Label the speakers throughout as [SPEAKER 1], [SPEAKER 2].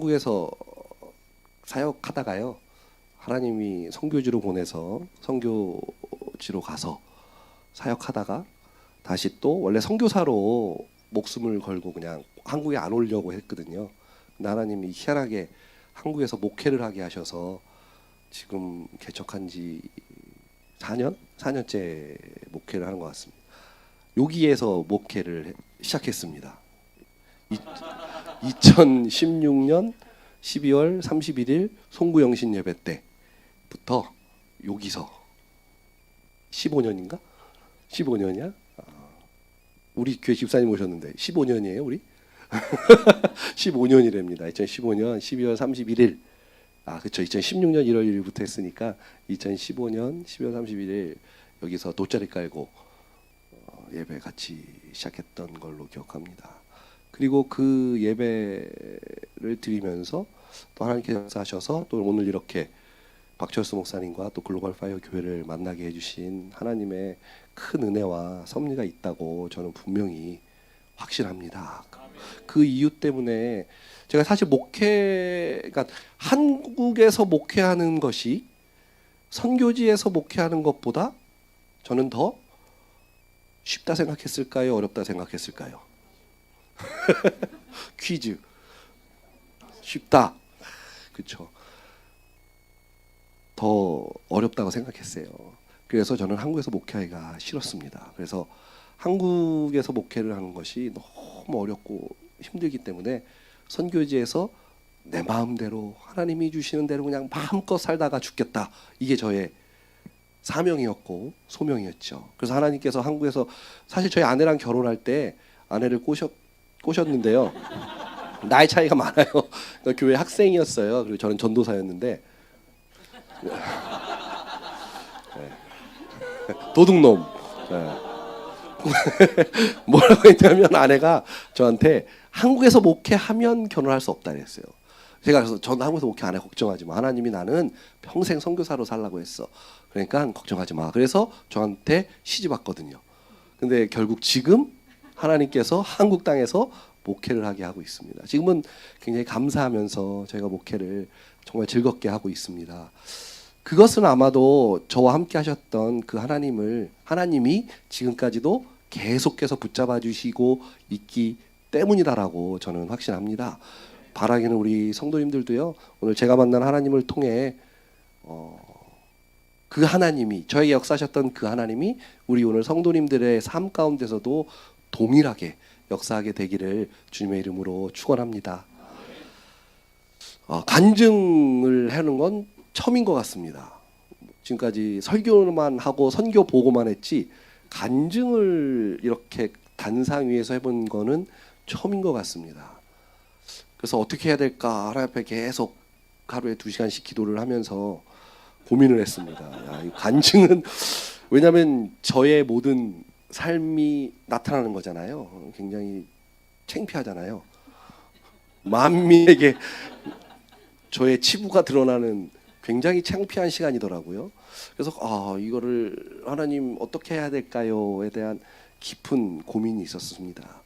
[SPEAKER 1] 한국에서 사역하다가요. 하나님이 선교지로 보내서 선교지로 가서 사역하다가 다시 또 원래 선교사로 목숨을 걸고 그냥 한국에 안 오려고 했거든요. 근데 하나님이 희한하게 한국에서 목회를 하게 하셔서 지금 개척한 지 4년? 4년째 목회를 하는 것 같습니다. 여기에서 목회를 시작했습니다. 2016년 12월 31일 송구영신 예배 때부터 여기서 15년인가? 15년이야? 우리 교회 집사님 오셨는데 15년이에요 우리? 15년이랍니다. 2015년 12월 31일 그렇죠. 2016년 1월 1일부터 했으니까 2015년 12월 31일 여기서 돗자리 깔고 예배 같이 시작했던 걸로 기억합니다. 그리고 그 예배를 드리면서 또 하나님께서 역사하셔서 또 오늘 이렇게 박철수 목사님과 또 글로벌 파이어 교회를 만나게 해주신 하나님의 큰 은혜와 섭리가 있다고 저는 분명히 확신합니다. 그 이유 때문에 제가 사실 그러니까 한국에서 목회하는 것이 선교지에서 목회하는 것보다 저는 더 쉽다 생각했을까요? 어렵다 생각했을까요? 퀴즈. 쉽다. 그렇죠. 더 어렵다고 생각했어요. 그래서 저는 한국에서 목회하기가 싫었습니다. 그래서 한국에서 목회를 하는 것이 너무 어렵고 힘들기 때문에 선교지에서 내 마음대로 하나님이 주시는 대로 그냥 마음껏 살다가 죽겠다. 이게 저의 사명이었고 소명이었죠. 그래서 하나님께서 한국에서 사실 저희 아내랑 결혼할 때 아내를 꼬셨는데요. 나이 차이가 많아요. 그러니까 교회 학생이었어요. 그리고 저는 전도사였는데 도둑놈. 뭐라고 했냐면 아내가 저한테 한국에서 목회하면 결혼할 수 없다 그랬어요. 제가 그래서 전 한국에서 목회 안 해 걱정하지 마. 하나님이 나는 평생 선교사로 살라고 했어. 그러니까 걱정하지 마. 그래서 저한테 시집 왔거든요. 근데 결국 지금 하나님께서 한국 땅에서 목회를 하게 하고 있습니다. 지금은 굉장히 감사하면서 저희가 목회를 정말 즐겁게 하고 있습니다. 그것은 아마도 저와 함께 하셨던 그 하나님이 지금까지도 계속해서 붙잡아 주시고 있기 때문이다라고 저는 확신합니다. 바라기는 우리 성도님들도요. 오늘 제가 만난 하나님을 통해 그 하나님이 저에게 역사하셨던 그 하나님이 우리 오늘 성도님들의 삶 가운데서도 동일하게 역사하게 되기를 주님의 이름으로 축원합니다. 간증을 하는 건 처음인 것 같습니다. 지금까지 설교만 하고 선교 보고만 했지 간증을 이렇게 단상 위에서 해본 거는 처음인 것 같습니다. 그래서 어떻게 해야 될까 하나님 앞에 계속 하루에 2시간씩 기도를 하면서 고민을 했습니다. 이 간증은 왜냐하면 저의 모든 삶이 나타나는 거잖아요. 굉장히 창피하잖아요. 만민에게 저의 치부가 드러나는 굉장히 창피한 시간이더라고요. 그래서 이거를 하나님 어떻게 해야 될까요에 대한 깊은 고민이 있었습니다.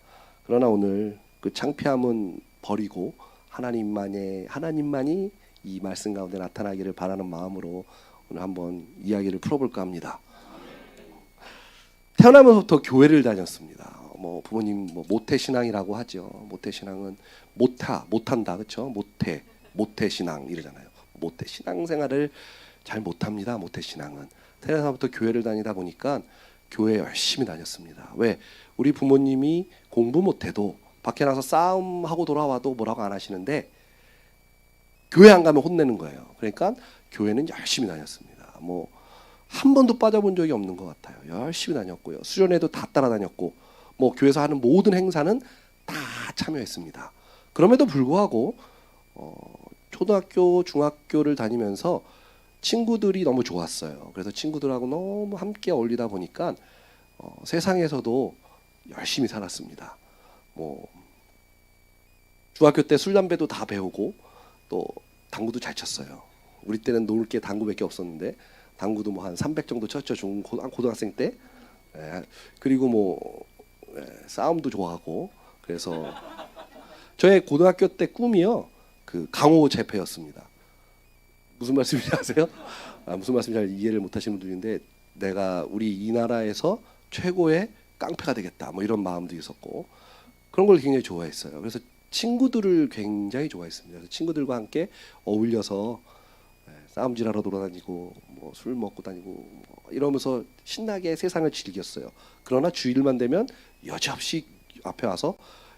[SPEAKER 1] 그러나 오늘 그 창피함은 버리고 하나님만이 이 말씀 가운데 나타나기를 바라는 마음으로 오늘 한번 이야기를 풀어볼까 합니다. 태어나면서부터 교회를 다녔습니다. 부모님 모태 신앙이라고 하죠. 모태 신앙은 못한다, 그렇죠? 모태 신앙 이러잖아요. 모태 신앙생활을 잘 못합니다. 모태 신앙은 태어나서부터 교회를 다니다 보니까 교회 열심히 다녔습니다. 왜? 우리 부모님이 공부 못해도 밖에 나가서 싸움하고 돌아와도 뭐라고 안 하시는데 교회 안 가면 혼내는 거예요. 그러니까 교회는 열심히 다녔습니다. 한 번도 빠져본 적이 없는 것 같아요. 열심히 다녔고요. 수련회도 다 따라다녔고 교회에서 하는 모든 행사는 다 참여했습니다. 그럼에도 불구하고 초등학교, 중학교를 다니면서 친구들이 너무 좋았어요. 그래서 친구들하고 너무 함께 어울리다 보니까 세상에서도 열심히 살았습니다. 중학교 때 술, 담배도 다 배우고 또 당구도 잘 쳤어요. 우리 때는 놀 게 당구밖에 없었는데 당구도 한 300 정도 쳤죠. 고등학생 때. 그리고 싸움도 좋아하고 그래서 저의 고등학교 때 꿈이요. 그 강호 재패였습니다. 무슨 말씀인지 아세요? 무슨 말씀인지 잘 이해를 못하시는 분들인데 내가 우리 이 나라에서 최고의 깡패가 되겠다 뭐 이런 마음도 있었고 그런 걸 굉장히 좋아했어요. 그래서 친구들을 굉장히 좋아했습니다. 그래서 친구들과 함께 어울려서 싸움질하러 돌아다니고 뭐 술 먹고 다니고 뭐 이러면서 신나게 세상을 즐겼어요. 그러나 주일만 되면 여지없이 앞에 와서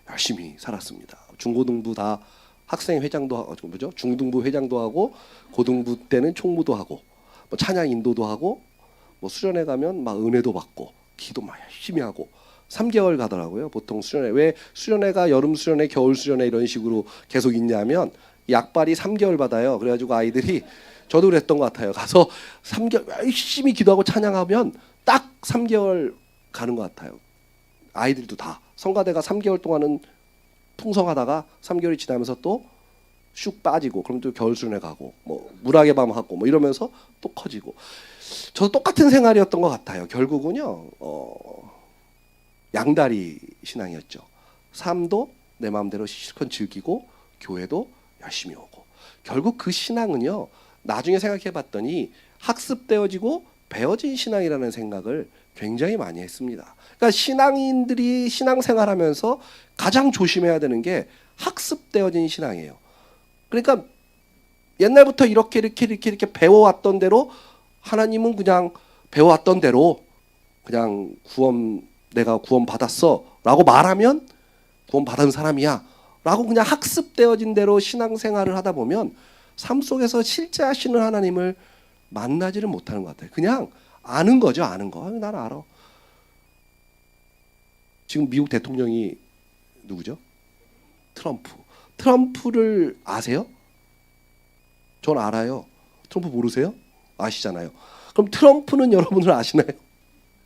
[SPEAKER 1] 열심히 살았습니다. 중고등부 다 학생 회장도 뭐죠? 중등부 회장도 하고 고등부 때는 총무도 하고 뭐 찬양 인도도 하고 뭐 수련회 가면 막 은혜도 받고 기도 막 열심히 하고 3개월 가더라고요. 보통 수련회 왜 수련회가 여름 수련회, 겨울 수련회 이런 식으로 계속 있냐면 약발이 3개월 받아요. 그래가지고 아이들이 저도 그랬던 것 같아요. 가서 3개월 열심히 기도하고 찬양하면 딱 3개월 가는 것 같아요. 아이들도 다 성가대가 3개월 동안은 풍성하다가 3개월이 지나면서 또 쑥 빠지고 그럼 또 겨울 수련회 가고 뭐 물학의 밤 하고 뭐 이러면서 또 커지고 저도 똑같은 생활이었던 것 같아요. 결국은요 양다리 신앙이었죠. 삶도 내 마음대로 실컷 즐기고 교회도 열심히 오고 결국 그 신앙은요 나중에 생각해봤더니 학습되어지고 배워진 신앙이라는 생각을 굉장히 많이 했습니다. 그러니까 신앙인들이 신앙생활하면서 가장 조심해야 되는 게 학습되어진 신앙이에요. 그러니까 옛날부터 이렇게 배워왔던 대로 하나님은 그냥 배워왔던 대로 그냥 내가 구원 받았어라고 말하면 구원 받은 사람이야 라고 그냥 학습되어진 대로 신앙생활을 하다 보면 삶 속에서 실제 하시는 하나님을 만나지를 못하는 것 같아요. 그냥 아는 거죠. 아는 거. 난 알아. 지금 미국 대통령이 누구죠? 트럼프. 트럼프를 아세요? 전 알아요. 트럼프 모르세요? 아시잖아요. 그럼 트럼프는 여러분들 아시나요?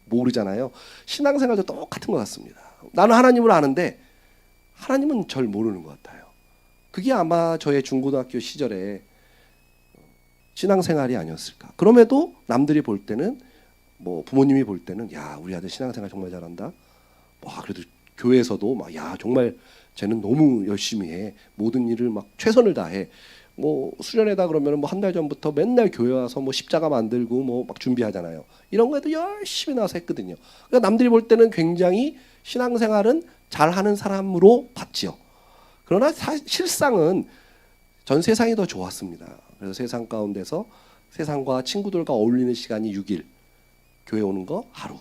[SPEAKER 1] 모르잖아요. 신앙생활도 똑같은 것 같습니다. 나는 하나님을 아는데 하나님은 절 모르는 것 같아요. 그게 아마 저의 중고등학교 시절에 신앙생활이 아니었을까. 그럼에도 남들이 볼 때는 뭐 부모님이 볼 때는 야 우리 아들 신앙생활 정말 잘한다. 와 그래도 교회에서도 막 야 정말 쟤는 너무 열심히 해. 모든 일을 막 최선을 다해. 뭐 수련회다 그러면 뭐 한 달 전부터 맨날 교회 와서 뭐 십자가 만들고 뭐 막 준비하잖아요. 이런 거에도 열심히 나와서 했거든요. 그러니까 남들이 볼 때는 굉장히 신앙생활은 잘하는 사람으로 봤지요. 그러나 실상은 전 세상이 더 좋았습니다. 그래서 세상 가운데서 세상과 친구들과 어울리는 시간이 6일, 교회 오는 거 하루,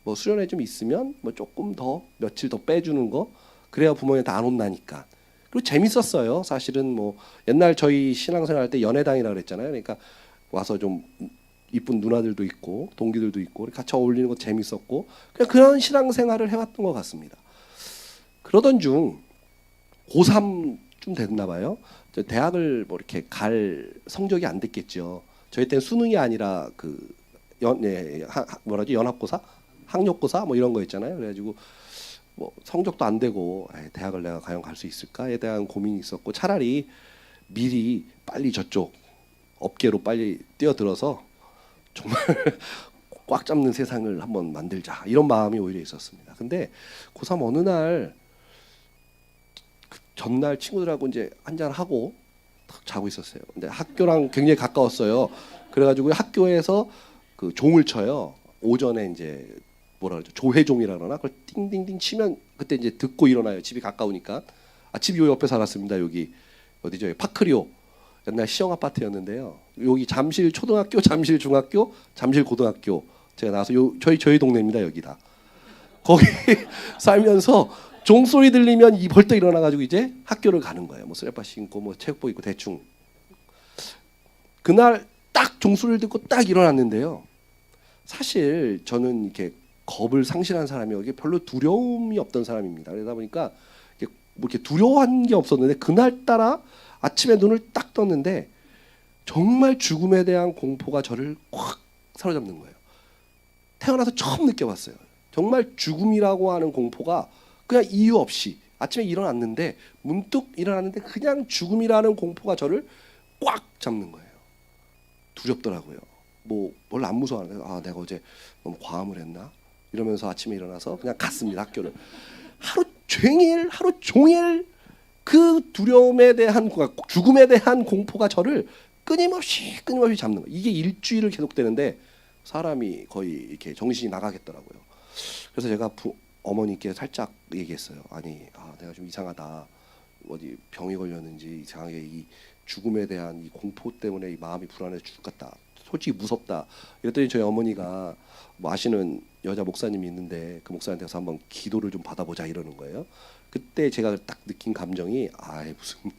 [SPEAKER 1] 뭐 수련회 좀 있으면 뭐 조금 더 며칠 더 빼주는 거, 그래야 부모님 다 안 혼나니까. 그리고 재밌었어요. 사실은 뭐 옛날 저희 신앙생활 할 때 연회당이라 그랬잖아요. 그러니까 와서 좀 이쁜 누나들도 있고 동기들도 있고 같이 어울리는 거 재밌었고 그냥 그런 신앙생활을 해왔던 것 같습니다. 그러던 중 고3쯤 됐나 봐요. 대학을 뭐 이렇게 갈 성적이 안 됐겠죠. 저희 때는 수능이 아니라 뭐라지 연합고사, 학력고사 뭐 이런 거 있잖아요. 그래가지고 뭐 성적도 안 되고 대학을 내가 과연 갈 수 있을까에 대한 고민이 있었고 차라리 미리 빨리 저쪽 업계로 빨리 뛰어들어서 정말 꽉 잡는 세상을 한번 만들자 이런 마음이 오히려 있었습니다. 근데 고3 어느 날 전날 친구들하고 이제 한잔 하고 탁 자고 있었어요. 근데 학교랑 굉장히 가까웠어요. 그래가지고 학교에서 그 종을 쳐요. 오전에 이제 뭐라 그러죠? 조회종이라 그러나 그걸 띵띵띵 치면 그때 이제 듣고 일어나요. 집이 가까우니까. 집이 요 옆에 살았습니다. 여기 어디죠? 파크리오. 옛날 시형 아파트였는데요. 여기 잠실 초등학교, 잠실 중학교, 잠실 고등학교. 제가 나와서 저희 동네입니다. 여기다. 거기 살면서 종소리 들리면 벌떡 일어나가지고 이제 학교를 가는 거예요. 뭐 쓰레빠 신고 뭐 체육복 입고 대충. 그날 딱 종소리를 듣고 딱 일어났는데요. 사실 저는 이렇게 겁을 상실한 사람이고 이게 별로 두려움이 없던 사람입니다. 그러다 보니까 뭐 이렇게 두려워한 게 없었는데 그날 따라 아침에 눈을 딱 떴는데 정말 죽음에 대한 공포가 저를 확 사로잡는 거예요. 태어나서 처음 느껴봤어요. 정말 죽음이라고 하는 공포가 그냥 이유 없이 아침에 일어났는데 문득 일어났는데 그냥 죽음이라는 공포가 저를 꽉 잡는 거예요. 두렵더라고요. 뭐 원래 안 무서워하는데 내가 어제 너무 과음을 했나? 이러면서 아침에 일어나서 그냥 갔습니다. 학교를. 하루 종일 그 두려움에 대한 죽음에 대한 공포가 저를 끊임없이 잡는 거예요. 이게 일주일을 계속되는데 사람이 거의 이렇게 정신이 나가겠더라고요. 그래서 제가 어머니께 살짝 얘기했어요. 아니, 내가 좀 이상하다. 어디 병이 걸렸는지 이상하게 이 죽음에 대한 이 공포 때문에 이 마음이 불안해서 죽을 것 같다. 솔직히 무섭다. 이랬더니 저희 어머니가 뭐 아시는 여자 목사님이 있는데 그 목사한테 가서 한번 기도를 좀 받아보자 이러는 거예요. 그때 제가 딱 느낀 감정이 무슨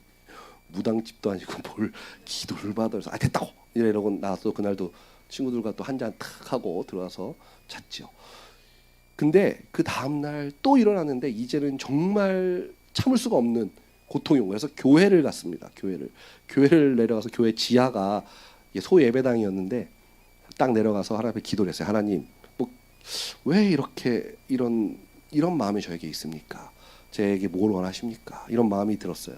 [SPEAKER 1] 무당집도 아니고 뭘 기도를 받아서 됐다고 이러고 나서 그날도 친구들과 또 한 잔 탁 하고 들어와서 잤죠. 근데 그 다음날 또 일어났는데 이제는 정말 참을 수가 없는 고통이 온 거예요. 그래서 교회를 갔습니다. 교회를 내려가서 교회 지하가 소예배당이었는데 딱 내려가서 하나님 앞에 기도를 했어요. 하나님, 뭐 왜 이렇게 이런 마음이 저에게 있습니까? 제게 뭘 원하십니까? 이런 마음이 들었어요.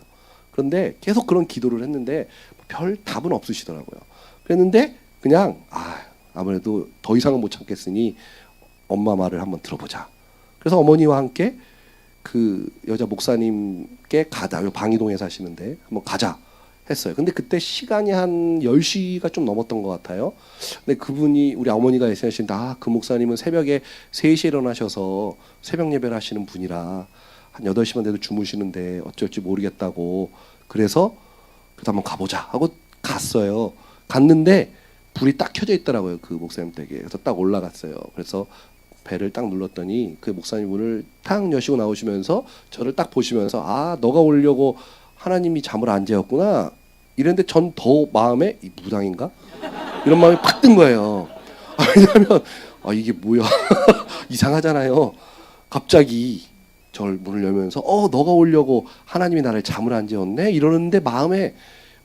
[SPEAKER 1] 그런데 계속 그런 기도를 했는데 별 답은 없으시더라고요. 그랬는데 그냥 아무래도 더 이상은 못 참겠으니 엄마 말을 한번 들어보자. 그래서 어머니와 함께 그 여자 목사님께 가자. 방이동에 사시는데 한번 가자 했어요. 근데 그때 시간이 한 10시가 좀 넘었던 것 같아요. 근데 그분이 우리 어머니가 얘기하시는데 그 목사님은 새벽에 3시에 일어나셔서 새벽 예배를 하시는 분이라 한 8시만 돼도 주무시는데 어쩔지 모르겠다고 그래서 한번 가보자 하고 갔어요. 갔는데 불이 딱 켜져 있더라고요. 그 목사님 댁에. 그래서 딱 올라갔어요. 그래서 배를 딱 눌렀더니 그 목사님 문을 탁 여시고 나오시면서 저를 딱 보시면서 너가 오려고 하나님이 잠을 안 재웠구나 이랬는데 전 더 마음에 이 무당인가? 이런 마음이 팍 든 거예요. 왜냐하면 이게 뭐야 이상하잖아요. 갑자기 절 문을 열면서 너가 오려고 하나님이 나를 잠을 안 재웠네 이러는데 마음에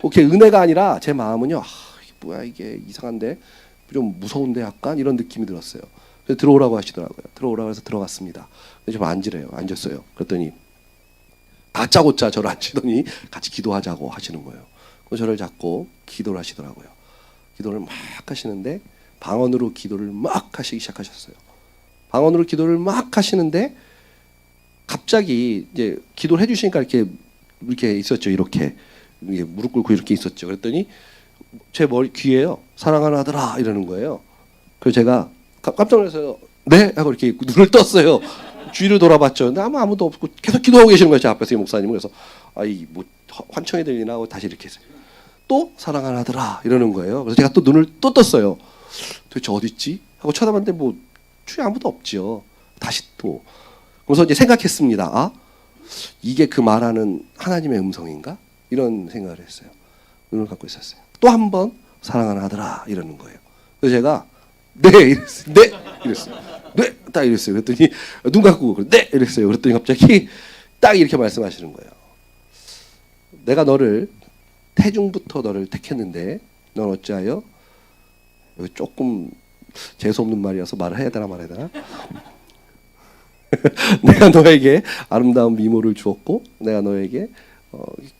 [SPEAKER 1] 그게 은혜가 아니라 제 마음은요 이게 뭐야 이게 이상한데 좀 무서운데 약간 이런 느낌이 들었어요. 그래서 들어오라고 하시더라고요. 들어오라고 해서 들어갔습니다. 근데 좀 앉으래요. 앉았어요. 그랬더니 다짜고짜 저를 앉히더니 같이 기도하자고 하시는 거예요. 그래서 저를 잡고 기도를 하시더라고요. 기도를 막 하시는데 방언으로 기도를 막 하시기 시작하셨어요. 방언으로 기도를 막 하시는데 갑자기 이제 기도를 해주시니까 이렇게 있었죠. 이렇게 무릎 꿇고 이렇게 있었죠. 그랬더니 제 머리 귀에요. 사랑하는 아들아 이러는 거예요. 그래서 제가 깜짝 놀라서 네 하고 이렇게 눈을 떴어요. 주위를 돌아봤죠. 근데 아무도 없고 계속 기도하고 계시는 거예요. 제 앞에서 이 목사님은. 그래서 뭐 환청이 들리나 하고 다시 이렇게 했어요. 또 사랑하는 아들아 이러는 거예요. 그래서 제가 또 눈을 또 떴어요. 도대체 어디 있지? 하고 쳐다봤는데 뭐 주위에 아무도 없지요. 다시 또 그래서 이제 생각했습니다. 이게 그 말하는 하나님의 음성인가? 이런 생각을 했어요. 눈을 감고 있었어요. 또 한 번 사랑하는 아들아 이러는 거예요. 그래서 제가 네 이랬어요. 네 이랬어요. 네 딱 이랬어요. 그랬더니 눈 감고 네 이랬어요. 그랬더니 갑자기 딱 이렇게 말씀하시는 거예요. 내가 너를 태중부터 너를 택했는데 넌 어찌하여 여기 조금 재수 없는 말이어서 말을 해야 되나 말아야 되나? 내가 너에게 아름다운 미모를 주었고 내가 너에게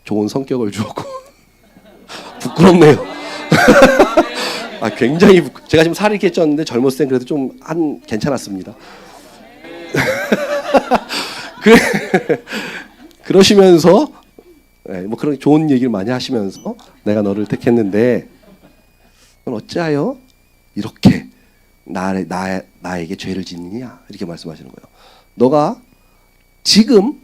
[SPEAKER 1] 좋은 성격을 주었고 부끄럽네요. 굉장히 제가 지금 살이 이렇게 쪘는데 젊었을 땐 그래도 좀 괜찮았습니다. 그러시면서 뭐 그런 좋은 얘기를 많이 하시면서 내가 너를 택했는데 넌 어찌하여 이렇게 나에게 죄를 짓느냐 이렇게 말씀하시는 거예요. 너가 지금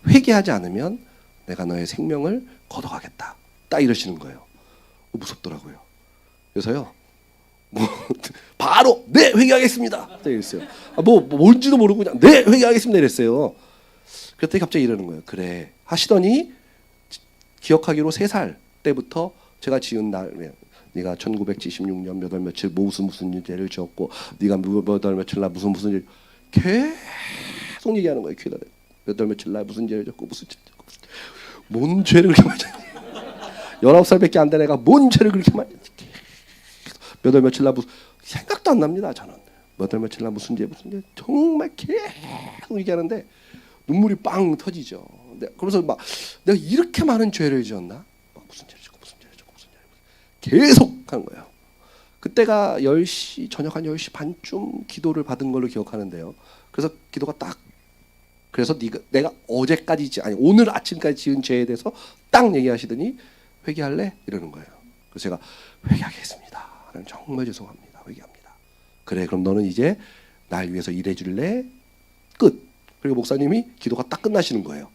[SPEAKER 1] 회개하지 않으면 내가 너의 생명을 걷어가겠다. 딱 이러시는 거예요. 무섭더라고요. 그래서요. 뭐 바로 네 회개하겠습니다. 이랬어요. 뭐 뭔지도 모르고 그냥 네 회개하겠습니다 이랬어요. 그랬더니 갑자기 이러는 거예요. 그래 하시더니 기억하기로 3살 때부터 제가 지은 날 네가 1976년 몇 월 며칠 무슨 죄를 지었고 네가 몇 월 며칠 날 무슨 일 계속 얘기하는 거예요. 귀에다 몇 월 며칠 날 무슨 죄를 지었고 무슨 죄 뭔 죄를 그렇게 많이 졌니? 19살밖에 안 된 애가 뭔 죄를 그렇게 많이 졌니? 몇 월 며칠 날 무슨 생각도 안 납니다. 저는 몇 월 며칠 날 무슨 죄 정말 계속 얘기하는데 눈물이 빵 터지죠. 그래서 막 내가 이렇게 많은 죄를 지었나? 무슨 죄를 짓고 계속 하는 거예요. 그때가 10시 저녁 한 10시 반쯤 기도를 받은 걸로 기억하는데요. 그래서 기도가 딱 그래서 내가 어제까지 아니 오늘 아침까지 지은 죄에 대해서 딱 얘기하시더니 회개할래? 이러는 거예요. 그래서 제가 회개하겠습니다. 정말 죄송합니다. 회개합니다. 그래 그럼 너는 이제 날 위해서 일해줄래? 끝. 그리고 목사님이 기도가 딱 끝나시는 거예요.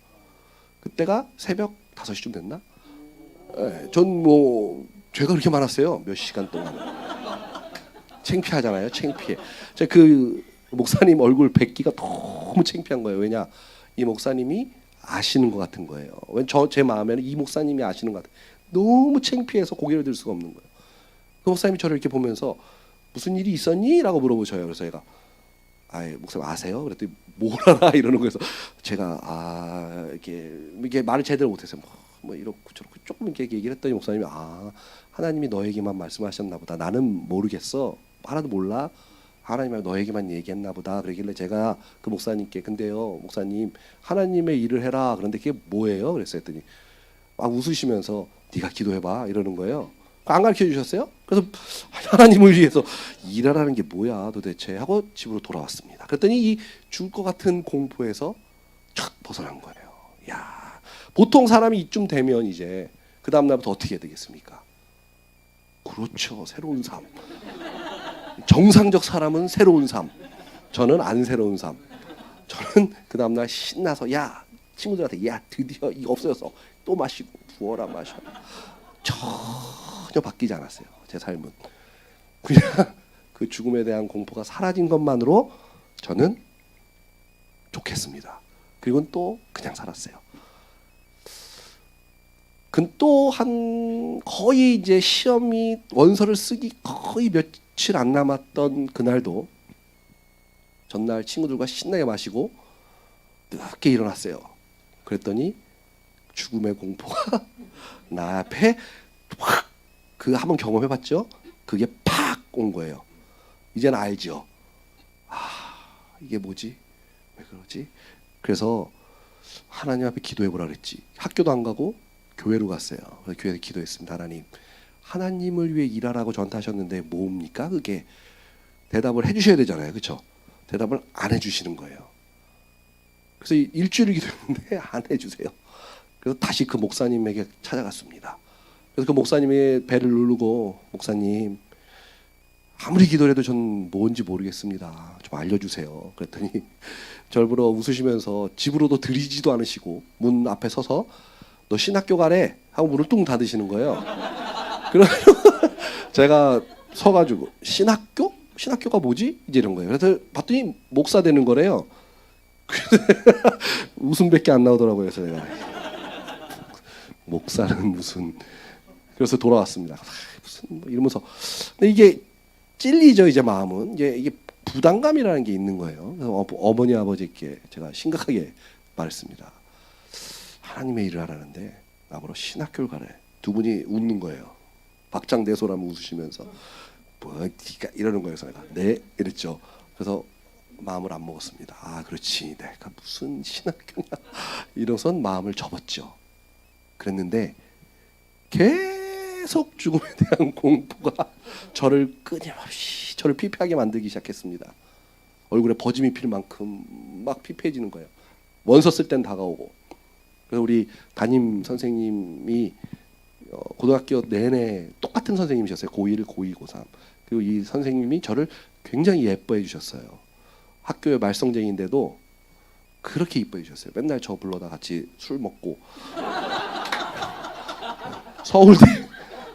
[SPEAKER 1] 그때가 새벽 5시쯤 됐나? 네, 전 뭐 죄가 그렇게 많았어요. 몇 시간 동안. 창피하잖아요. 창피해. 제가 그 목사님 얼굴 뵙기가 너무 창피한 거예요. 왜냐? 이 목사님이 아시는 것 같은 거예요. 제 마음에는 이 목사님이 아시는 것 같아요. 너무 창피해서 고개를 들 수가 없는 거예요. 그 목사님이 저를 이렇게 보면서 무슨 일이 있었니? 라고 물어보셔요. 그래서 제가 목사님 아세요? 그랬더니 뭘 알아? 이러는 거여서 제가 이게 말을 제대로 못해서 뭐 이렇고 저렇고 조금 이렇게 얘기를 했더니 목사님이 하나님이 너에게만 말씀하셨나 보다. 나는 모르겠어. 하나도 몰라. 하나님이 너에게만 얘기했나 보다. 그러길래 제가 그 목사님께 근데요 목사님 하나님의 일을 해라. 그런데 그게 뭐예요? 그랬어요. 했더니 막 웃으시면서 네가 기도해봐 이러는 거예요. 안 가르쳐 주셨어요? 그래서 하나님을 위해서 일하라는 게 뭐야 도대체 하고 집으로 돌아왔습니다. 그랬더니 이 죽을 것 같은 공포에서 촥 벗어난 거예요. 야, 보통 사람이 이쯤 되면 이제 그 다음 날부터 어떻게 해야 되겠습니까? 그렇죠. 새로운 삶. 정상적 사람은 새로운 삶. 저는 안 새로운 삶. 저는 그 다음 날 신나서 친구들한테 드디어 이거 없어졌어. 또 마시고 부어라 마셔. 전혀 바뀌지 않았어요. 제 삶은 그냥 그 죽음에 대한 공포가 사라진 것만으로 저는 좋겠습니다. 그리고 또 그냥 살았어요. 또 한 거의 이제 시험이 원서를 쓰기 거의 며칠 안 남았던 그날도 전날 친구들과 신나게 마시고 늦게 일어났어요. 그랬더니 죽음의 공포가 나 앞에 확 한번 경험해봤죠? 그게 팍 온 거예요. 이제는 알죠. 이게 뭐지? 왜 그러지? 그래서 하나님 앞에 기도해보라 그랬지. 학교도 안 가고 교회로 갔어요. 그래서 교회에서 기도했습니다. 하나님을 위해 일하라고 저한테 하셨는데 뭡니까? 그게 대답을 해주셔야 되잖아요. 그렇죠? 대답을 안 해주시는 거예요. 그래서 일주일을 기도했는데 안 해주세요. 그래서 다시 그 목사님에게 찾아갔습니다. 그래서 그 목사님의 배를 누르고 목사님 아무리 기도해도 전 뭔지 모르겠습니다. 좀 알려주세요. 그랬더니 저를 보러 웃으시면서 집으로도 들이지도 않으시고 문 앞에 서서 너 신학교 가래? 하고 문을 뚱 닫으시는 거예요. 그래서 제가 서가지고 신학교? 신학교가 뭐지? 이제 이런 거예요. 그래서 봤더니 목사 되는 거래요. 웃음밖에 안 나오더라고요. 그래서 내가 목사는 무슨 그래서 돌아왔습니다. 무슨 뭐 이러면서 근데 이게 찔리죠. 이제 마음은 이게 부담감이라는 게 있는 거예요. 그래서 어머니 아버지께 제가 심각하게 말했습니다. 하나님의 일을 하라는데 나보러 신학교를 가래. 두 분이 웃는 거예요. 박장대소라면 웃으시면서 뭐 네가 이러는 거예요. 그래서 내가 네 이랬죠. 그래서 마음을 안 먹었습니다. 그렇지 내가 무슨 신학교냐 이러선 마음을 접었죠. 그랬는데 계속 죽음에 대한 공포가 저를 끊임없이 저를 피폐하게 만들기 시작했습니다. 얼굴에 버짐이 필 만큼 막 피폐해지는 거예요. 원서 쓸 땐 다가오고. 그래서 우리 담임 선생님이 고등학교 내내 똑같은 선생님이셨어요. 고1, 고2, 고3. 그리고 이 선생님이 저를 굉장히 예뻐해 주셨어요. 학교의 말썽쟁이인데도 그렇게 이뻐해 주셨어요. 맨날 저 불러다 같이 술 먹고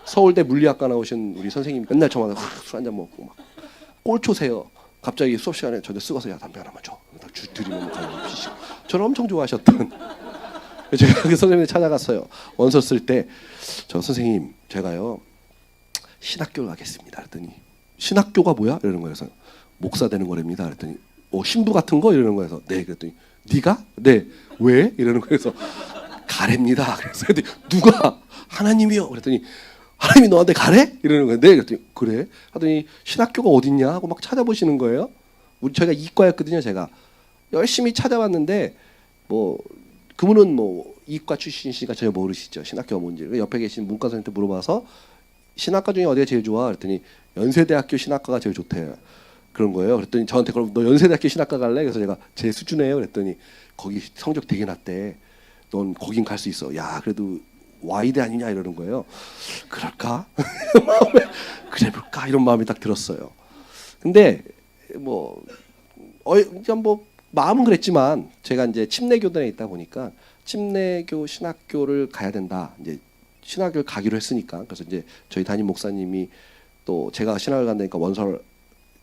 [SPEAKER 1] 서울대 물리학과 나오신 우리 선생님이 맨날 저마다 술 한잔 먹고 막 꼴초세요. 갑자기 수업 시간에 저한테 쓰고서 담배 하나만 줘. 딱 드리면 피시고. 저를 엄청 좋아하셨던. 제가 그 선생님을 찾아갔어요. 원서 쓸 때 저 선생님 제가요 신학교를 가겠습니다. 그랬더니 신학교가 뭐야? 이러는 거예요. 그래서 목사 되는 거랍니다. 그랬더니 신부 같은 거 이러는 거예요. 네. 그랬더니 네가? 네. 왜? 이러는 거예요. 그래서 가래입니다. 그래서 누가? 하나님이요. 그랬더니 하나님이 너한테 가래? 이러는 거예요. 네. 그랬더니 그래? 하더니 신학교가 어딨냐 하고 막 찾아보시는 거예요. 저희가 이과였거든요. 제가 열심히 찾아봤는데 그분은 이과 출신이시니까 전혀 모르시죠. 신학교가 뭔지. 옆에 계신 문과 선생님한테 물어봐서 신학과 중에 어디가 제일 좋아? 그랬더니 연세대학교 신학과가 제일 좋대요. 그런 거예요. 그랬더니 저한테 그럼 너 연세대학교 신학과 갈래? 그래서 제가 제 수준이에요. 그랬더니 거기 성적 되게 낮대. 넌 거긴 갈 수 있어. 야 그래도 와이대 아니냐 이러는 거예요. 그럴까? 그래 볼까 이런 마음이 딱 들었어요. 근데 뭐 그냥 뭐 마음은 그랬지만 제가 이제 침례교단에 있다 보니까 침례교 신학교를 가야 된다. 이제 신학교를 가기로 했으니까 그래서 이제 저희 담임 목사님이 또 제가 신학을 간다니까 원서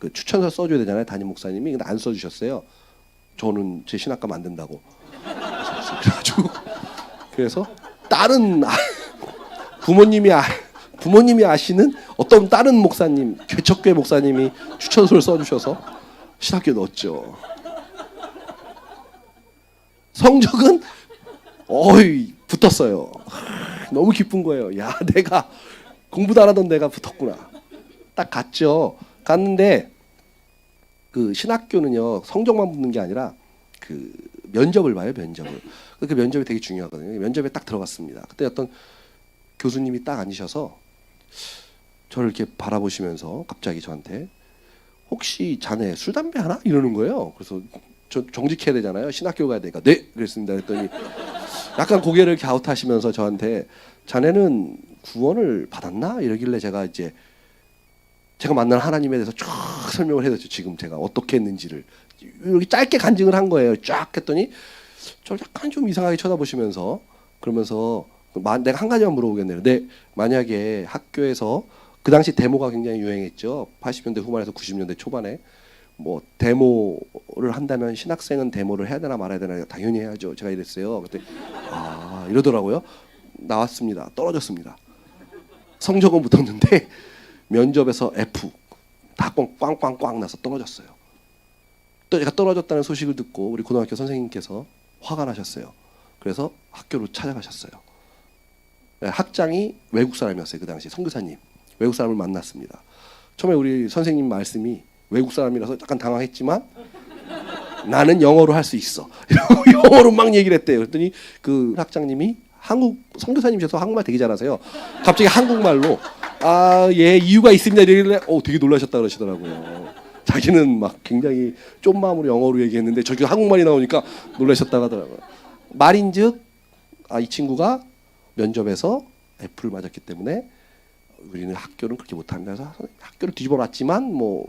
[SPEAKER 1] 그 추천서 써줘야 되잖아요. 담임 목사님이 근데 안 써주셨어요. 저는 제 신학 가면 안 된다고. 그래가지고 그래서 다른 부모님이 아시는 어떤 다른 목사님 개척교회 목사님이 추천서를 써주셔서 신학교에 넣었죠. 성적은 붙었어요. 너무 기쁜 거예요. 야 내가 공부도 안 하던 내가 붙었구나. 딱 갔죠. 갔는데 그 신학교는요 성적만 붙는 게 아니라 그 면접을 봐요. 면접을. 그 면접이 되게 중요하거든요. 면접에 딱 들어갔습니다. 그때 어떤 교수님이 딱 앉으셔서 저를 이렇게 바라보시면서 갑자기 저한테 혹시 자네 술 담배 하나 이러는 거예요. 그래서 저 정직해야 되잖아요. 신학교 가야 되니까 네 그랬습니다. 그랬더니 약간 고개를 갸웃하시면서 저한테 자네는 구원을 받았나 이러길래 제가 이제 제가 만난 하나님에 대해서 쫙 설명을 해줬죠. 지금 제가 어떻게 했는지를 이렇게 짧게 간증을 한 거예요. 쫙 했더니 저를 약간 좀 이상하게 쳐다보시면서 그러면서 내가 한 가지만 물어보겠네요. 네, 만약에 학교에서 그 당시 데모가 굉장히 유행했죠. 80년대 후반에서 90년대 초반에 뭐 데모를 한다면 신학생은 데모를 해야 되나 말아야 되나 당연히 해야죠. 제가 이랬어요. 그때 이러더라고요. 나왔습니다. 떨어졌습니다. 성적은 붙었는데 면접에서 F 다 꽝꽝꽝 나서 떨어졌어요. 또 제가 떨어졌다는 소식을 듣고 우리 고등학교 선생님께서 화가 나셨어요. 그래서 학교로 찾아가셨어요. 학장이 외국 사람이었어요. 그 당시 선교사님 외국 사람을 만났습니다. 처음에 우리 선생님 말씀이 외국 사람이라서 약간 당황했지만 나는 영어로 할 수 있어. 영어로 막 얘기를 했대요. 그랬더니 그 학장님이 한국 선교사님이셔서 한국말 되게 잘하세요. 갑자기 한국말로 예 이유가 있습니다. 이러길래 되게 놀라셨다 그러시더라고요. 자기는 막 굉장히 좁은 마음으로 영어로 얘기했는데 저기 한국말이 나오니까 놀라셨다고 하더라고요. 말인즉 이 친구가 면접에서 F를 맞았기 때문에 우리는 학교는 그렇게 못합니다. 그래서 학교를 뒤집어 놨지만 뭐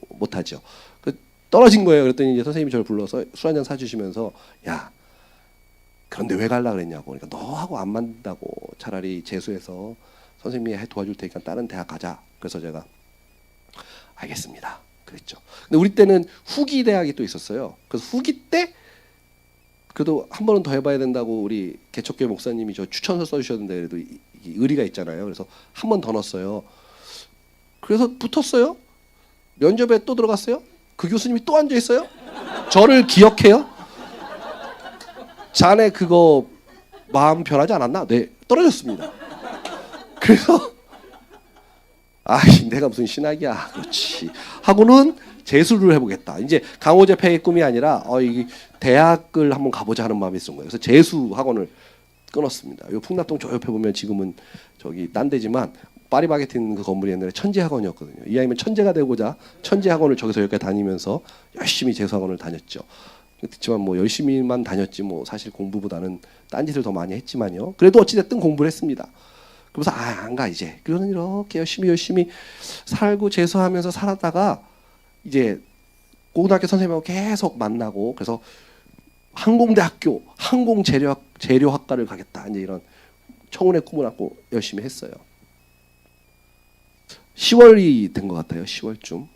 [SPEAKER 1] 못하죠. 떨어진 거예요. 그랬더니 이제 선생님이 저를 불러서 술 한잔 사주시면서 야 그런데 왜 갈라 그랬냐고. 그러니까 너하고 안 맞는다고. 차라리 재수해서 선생님이 도와줄 테니까 다른 대학 가자. 그래서 제가 알겠습니다. 그랬죠. 근데 우리 때는 후기 대학이 또 있었어요. 그래서 후기 때 그래도 한 번은 더 해봐야 된다고 우리 개척교회 목사님이 저 추천서 써주셨는데 그래도 의리가 있잖아요. 그래서 한 번 더 넣었어요. 그래서 붙었어요. 면접에 또 들어갔어요. 그 교수님이 또 앉아 있어요. 저를 기억해요. 자네 그거 마음 변하지 않았나? 네, 떨어졌습니다. 그래서 내가 무슨 신학이야. 그렇지. 하고는 재수를 해보겠다. 이제 강호재패의 꿈이 아니라 이 대학을 한번 가보자 하는 마음이 있었던 거예요. 그래서 재수 학원을 끊었습니다. 요 풍납동 저 옆에 보면 지금은 저기 딴 데지만 파리바게트 있는 그 건물이 옛날에 천재학원이었거든요. 이왕이면 천재가 되고자 천재학원을 저기서 여기까지 다니면서 열심히 재수학원을 다녔죠. 그렇지만 뭐 열심히만 다녔지 뭐 사실 공부보다는 딴짓을 더 많이 했지만요. 그래도 어찌됐든 공부를 했습니다. 그래서 안 가 이제. 그러는 이렇게 열심히 살고 재수하면서 살았다가 이제 고등학교 선생님하고 계속 만나고 그래서 항공대학교 항공재료학과를 가겠다. 이제 이런 청운의 꿈을 안고 열심히 했어요. 10월이 된 것 같아요. 10월쯤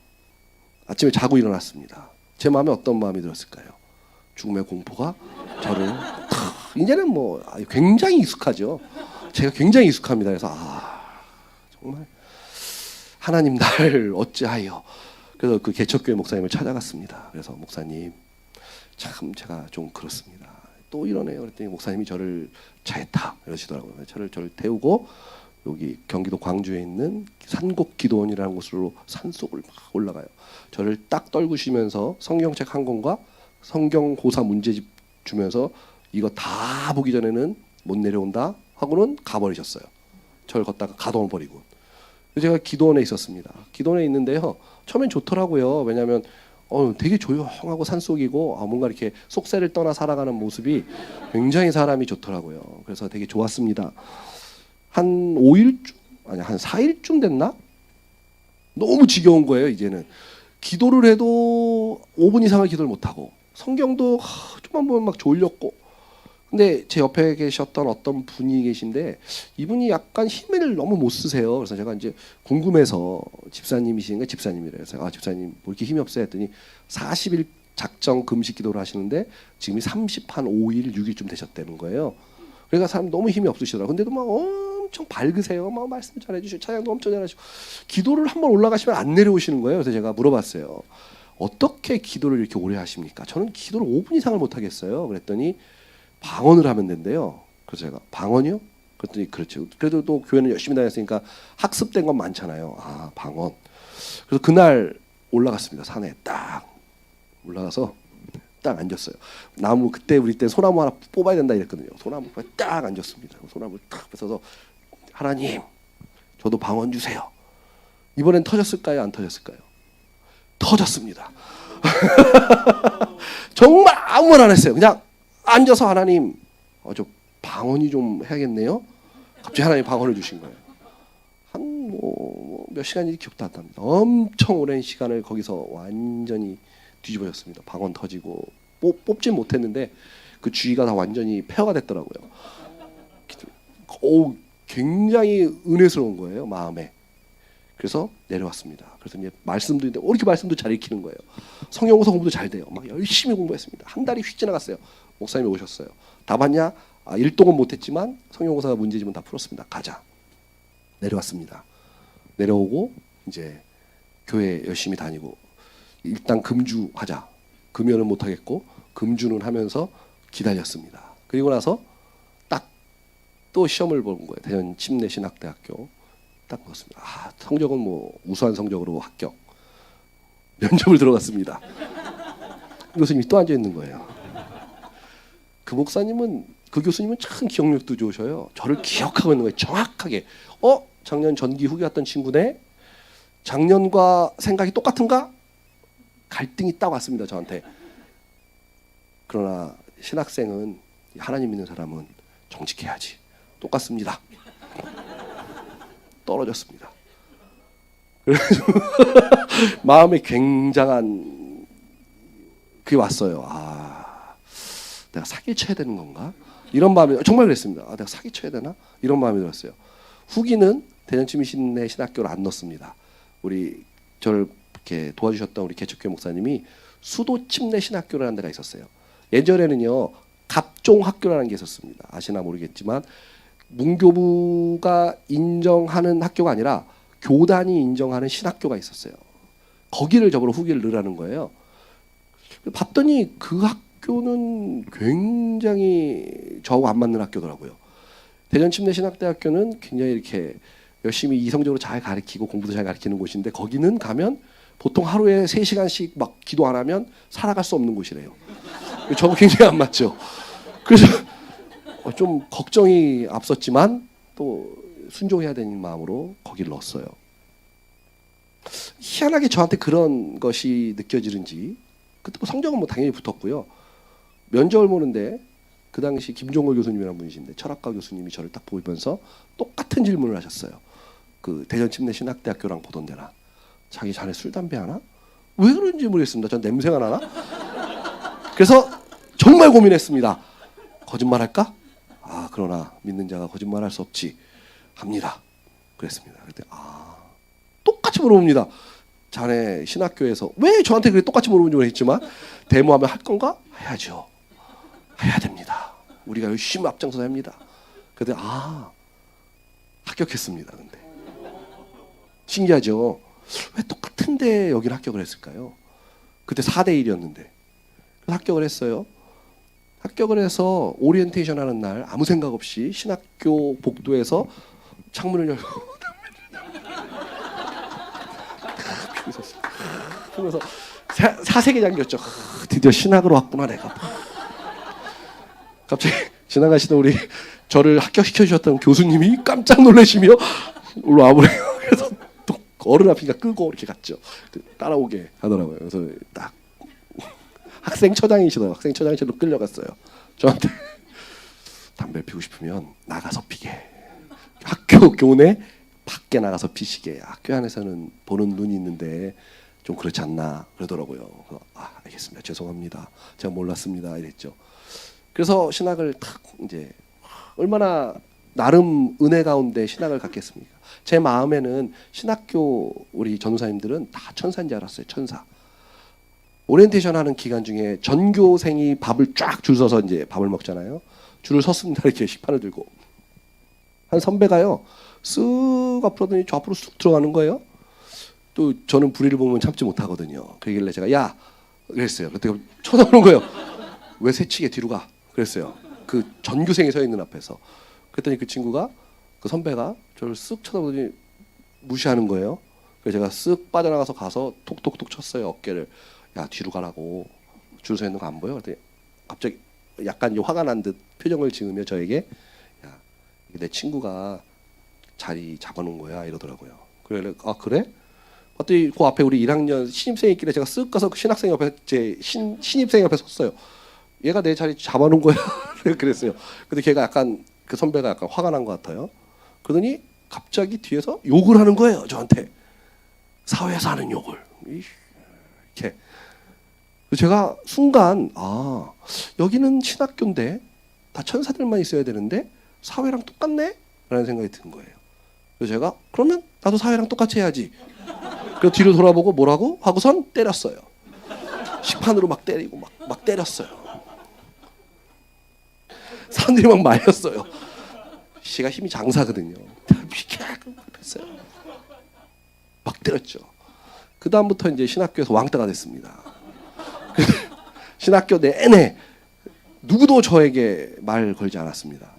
[SPEAKER 1] 아침에 자고 일어났습니다. 제 마음에 어떤 마음이 들었을까요? 죽음의 공포가 저를 이제는 뭐 굉장히 익숙하죠. 제가 굉장히 익숙합니다. 그래서 정말 하나님 날 어찌하여 그래서 그 개척교회 목사님을 찾아갔습니다. 그래서 목사님 참 제가 좀 그렇습니다. 또 이러네요. 그랬더니 목사님이 저를 차에 타 이러시더라고요. 저를 태우고 여기 경기도 광주에 있는 산곡기도원이라는 곳으로 산속을 막 올라가요. 저를 딱 떨구시면서 성경책 한 권과 성경고사 문제집 주면서 이거 다 보기 전에는 못 내려온다 하고는 가버리셨어요. 저를 걷다가 가둬버리고 제가 기도원에 있었습니다. 기도원에 있는데요. 처음엔 좋더라고요. 왜냐하면 되게 조용하고 산속이고 뭔가 이렇게 속세를 떠나 살아가는 모습이 굉장히 사람이 좋더라고요. 그래서 되게 좋았습니다. 한 5일쯤 아니 한 4일쯤 됐나? 너무 지겨운 거예요. 이제는 기도를 해도 5분 이상을 기도를 못하고 성경도 좀만 보면 막 졸렸고. 근데 제 옆에 계셨던 어떤 분이 계신데 이분이 약간 힘을 너무 못 쓰세요. 그래서 제가 이제 궁금해서 집사님이신가 집사님이래요. 그래서 집사님 뭐 이렇게 힘이 없어요 했더니 40일 작정 금식 기도를 하시는데 지금이 30한 5일 6일쯤 되셨다는 거예요. 그러니까 사람 너무 힘이 없으시더라고요. 근데도 막 엄청 밝으세요. 막 말씀 잘해주시고 찬양도 엄청 잘하시고 기도를 한번 올라가시면 안 내려오시는 거예요. 그래서 제가 물어봤어요. 어떻게 기도를 이렇게 오래 하십니까? 저는 기도를 5분 이상을 못 하겠어요. 그랬더니 방언을 하면 된대요. 그래서 제가 방언이요? 그랬더니 그렇죠. 그래도 또 교회는 열심히 다녔으니까 학습된 건 많잖아요. 방언. 그래서 그날 올라갔습니다. 산에 딱 올라가서 딱 앉았어요. 나무 그때 우리 때 소나무 하나 뽑아야 된다 이랬거든요. 소나무 딱 앉았습니다. 소나무 딱 뺏어서 하나님 저도 방언 주세요. 이번엔 터졌을까요? 안 터졌을까요? 터졌습니다. 정말 아무 말 안 했어요. 그냥 앉아서 하나님 저 방언이 좀 해야겠네요. 갑자기 하나님 방언을 주신 거예요. 한 몇 시간인지 기억도 안 납니다. 엄청 오랜 시간을 거기서 완전히 뒤집어졌습니다. 방언 터지고 뽑진 못했는데 그 주위가 다 완전히 폐허가 됐더라고요. 굉장히 은혜스러운 거예요. 마음에. 그래서 내려왔습니다. 그래서 이제 말씀도 있는데 이렇게 말씀도 잘 익히는 거예요. 성경고사 공부도 잘 돼요. 막 열심히 공부했습니다. 한 달이 휙 지나갔어요. 목사님이 오셨어요. 다 봤냐? 1동은 못했지만 성경고사가 문제지면 다 풀었습니다. 가자. 내려왔습니다. 내려오고 이제 교회 열심히 다니고 일단 금주 하자. 금연은 못하겠고 금주는 하면서 기다렸습니다. 그리고 나서 딱 또 시험을 본 거예요. 대전 침례신학대학교 딱 넣었습니다. 성적은 뭐 우수한 성적으로 합격. 면접을 들어갔습니다. 교수님이 또 앉아 있는 거예요. 그 목사님은 그 교수님은 참 기억력도 좋으셔요. 저를 기억하고 있는 거예요. 정확하게. 작년 전기 후기 왔던 친구네. 작년과 생각이 똑같은가? 갈등이 딱 왔습니다. 저한테. 그러나 신학생은 하나님 믿는 사람은 정직해야지. 똑같습니다. 떨어졌습니다. 그래서 마음에 굉장한 그게 왔어요. 내가 사기쳐야 되는 건가? 이런 마음이 정말 그랬습니다. 내가 사기쳐야 되나? 이런 마음이 들었어요. 후기는 대전치미신내 신학교를 안 넣습니다. 우리 저를 이렇게 도와주셨던 우리 개척교회 목사님이 수도 침례 신학교라는 데가 있었어요. 예전에는요 갑종학교라는 게 있었습니다. 아시나 모르겠지만 문교부가 인정하는 학교가 아니라 교단이 인정하는 신학교가 있었어요. 거기를 저보고 후기를 넣으라는 거예요. 봤더니 그 학교는 굉장히 저하고 안 맞는 학교더라고요. 대전침례신학대학교는 굉장히 이렇게 열심히 이성적으로 잘 가르치고 공부도 잘 가르치는 곳인데 거기는 가면 보통 하루에 3시간씩 막 기도 안 하면 살아갈 수 없는 곳이래요. 저하고 굉장히 안 맞죠. 그래서 좀 걱정이 앞섰지만 또 순종해야 되는 마음으로 거기를 넣었어요. 희한하게 저한테 그런 것이 느껴지는지 그때 뭐 성적은 뭐 당연히 붙었고요. 면접을 보는데 그 당시 김종걸 교수님이라는 분이신데 철학과 교수님이 저를 딱 보면서 똑같은 질문을 하셨어요. 그 대전침례신학대학교랑 보던 데나 자기 자네 술 담배 하나? 왜 그런지 모르겠습니다. 전 냄새가 나나? 그래서 정말 고민했습니다. 거짓말할까? 그러나 믿는 자가 거짓말할 수 없지. 합니다. 그랬습니다. 그때 똑같이 물어봅니다. 자네 신학교에서 왜 저한테 그렇게 똑같이 물어본지 모르겠지만 데모하면 할 건가? 해야죠. 해야 됩니다. 우리가 열심히 앞장서야 합니다. 그때 합격했습니다. 근데 신기하죠. 왜 똑같은데 여기는 합격을 했을까요? 그때 4대1이었는데 합격을 했어요. 합격을 해서 오리엔테이션 하는 날 아무 생각 없이 신학교 복도에서 창문을 열고 그러면서 사색이 잠겼죠. 드디어 신학으로 왔구나 내가. 갑자기 지나가시던 우리 저를 합격시켜 주셨던 교수님이 깜짝 놀라시며 와보래요. 그래서 어른 앞이니까 끄고 이렇게 갔죠. 따라오게 하더라고요. 그래서 딱 학생처장이시더라고요. 학생처장실로 끌려갔어요. 저한테 담배 피우고 싶으면 나가서 피게. 학교 교내 밖에 나가서 피시게. 학교 안에서는 보는 눈이 있는데 좀 그렇지 않나 그러더라고요. 그래서 알겠습니다. 죄송합니다. 제가 몰랐습니다. 이랬죠. 그래서 신학을 탁 이제 얼마나 나름 은혜 가운데 신학을 갖겠습니까? 제 마음에는 신학교 우리 전도사님들은 다 천사인 줄 알았어요. 천사. 오리엔테이션 하는 기간 중에 전교생이 밥을 쫙 줄 서서 이제 밥을 먹잖아요. 줄을 섰습니다. 이렇게 식판을 들고. 한 선배가요. 쓱 앞으로 저 앞으로 쑥 들어가는 거예요. 또 저는 불의를 보면 참지 못하거든요. 그러길래 제가 야 그랬어요. 그때 쳐다보는 거예요. 왜 새치게 뒤로 가? 그랬어요. 그 전교생이 서 있는 앞에서. 그랬더니 그 친구가 그 선배가 저를 쓱 쳐다보더니 무시하는 거예요. 그래서 제가 쓱 빠져나가서 가서 톡톡톡 쳤어요. 어깨를. 야 뒤로 가라고. 줄 서 있는 거 안 보여? 그랬더니 갑자기 약간 화가 난 듯 표정을 지으며 저에게 야 내 친구가 자리 잡아놓은 거야 이러더라고요. 그래 그래? 그랬더니 그 앞에 우리 1학년 신입생이 있길래 제가 쓱 가서 그 신학생 옆에 제 신입생 옆에 섰어요. 얘가 내 자리 잡아놓은 거야. 그랬어요. 근데 걔가 약간 그 선배가 약간 화가 난 것 같아요. 그러더니 갑자기 뒤에서 욕을 하는 거예요. 저한테 사회에서 하는 욕을 이렇게. 제가 순간 여기는 신학교인데 다 천사들만 있어야 되는데 사회랑 똑같네? 라는 생각이 든 거예요. 그래서 제가 그러면 나도 사회랑 똑같이 해야지. 그래서 뒤로 돌아보고 뭐라고? 하고선 때렸어요. 식판으로 막 때리고 막 때렸어요. 사람들이 막 말렸어요. 씨가 힘이 장사거든요. 했어요. 막 때렸죠. 그 다음부터 이제 신학교에서 왕따가 됐습니다. 신학교 내내 누구도 저에게 말 걸지 않았습니다.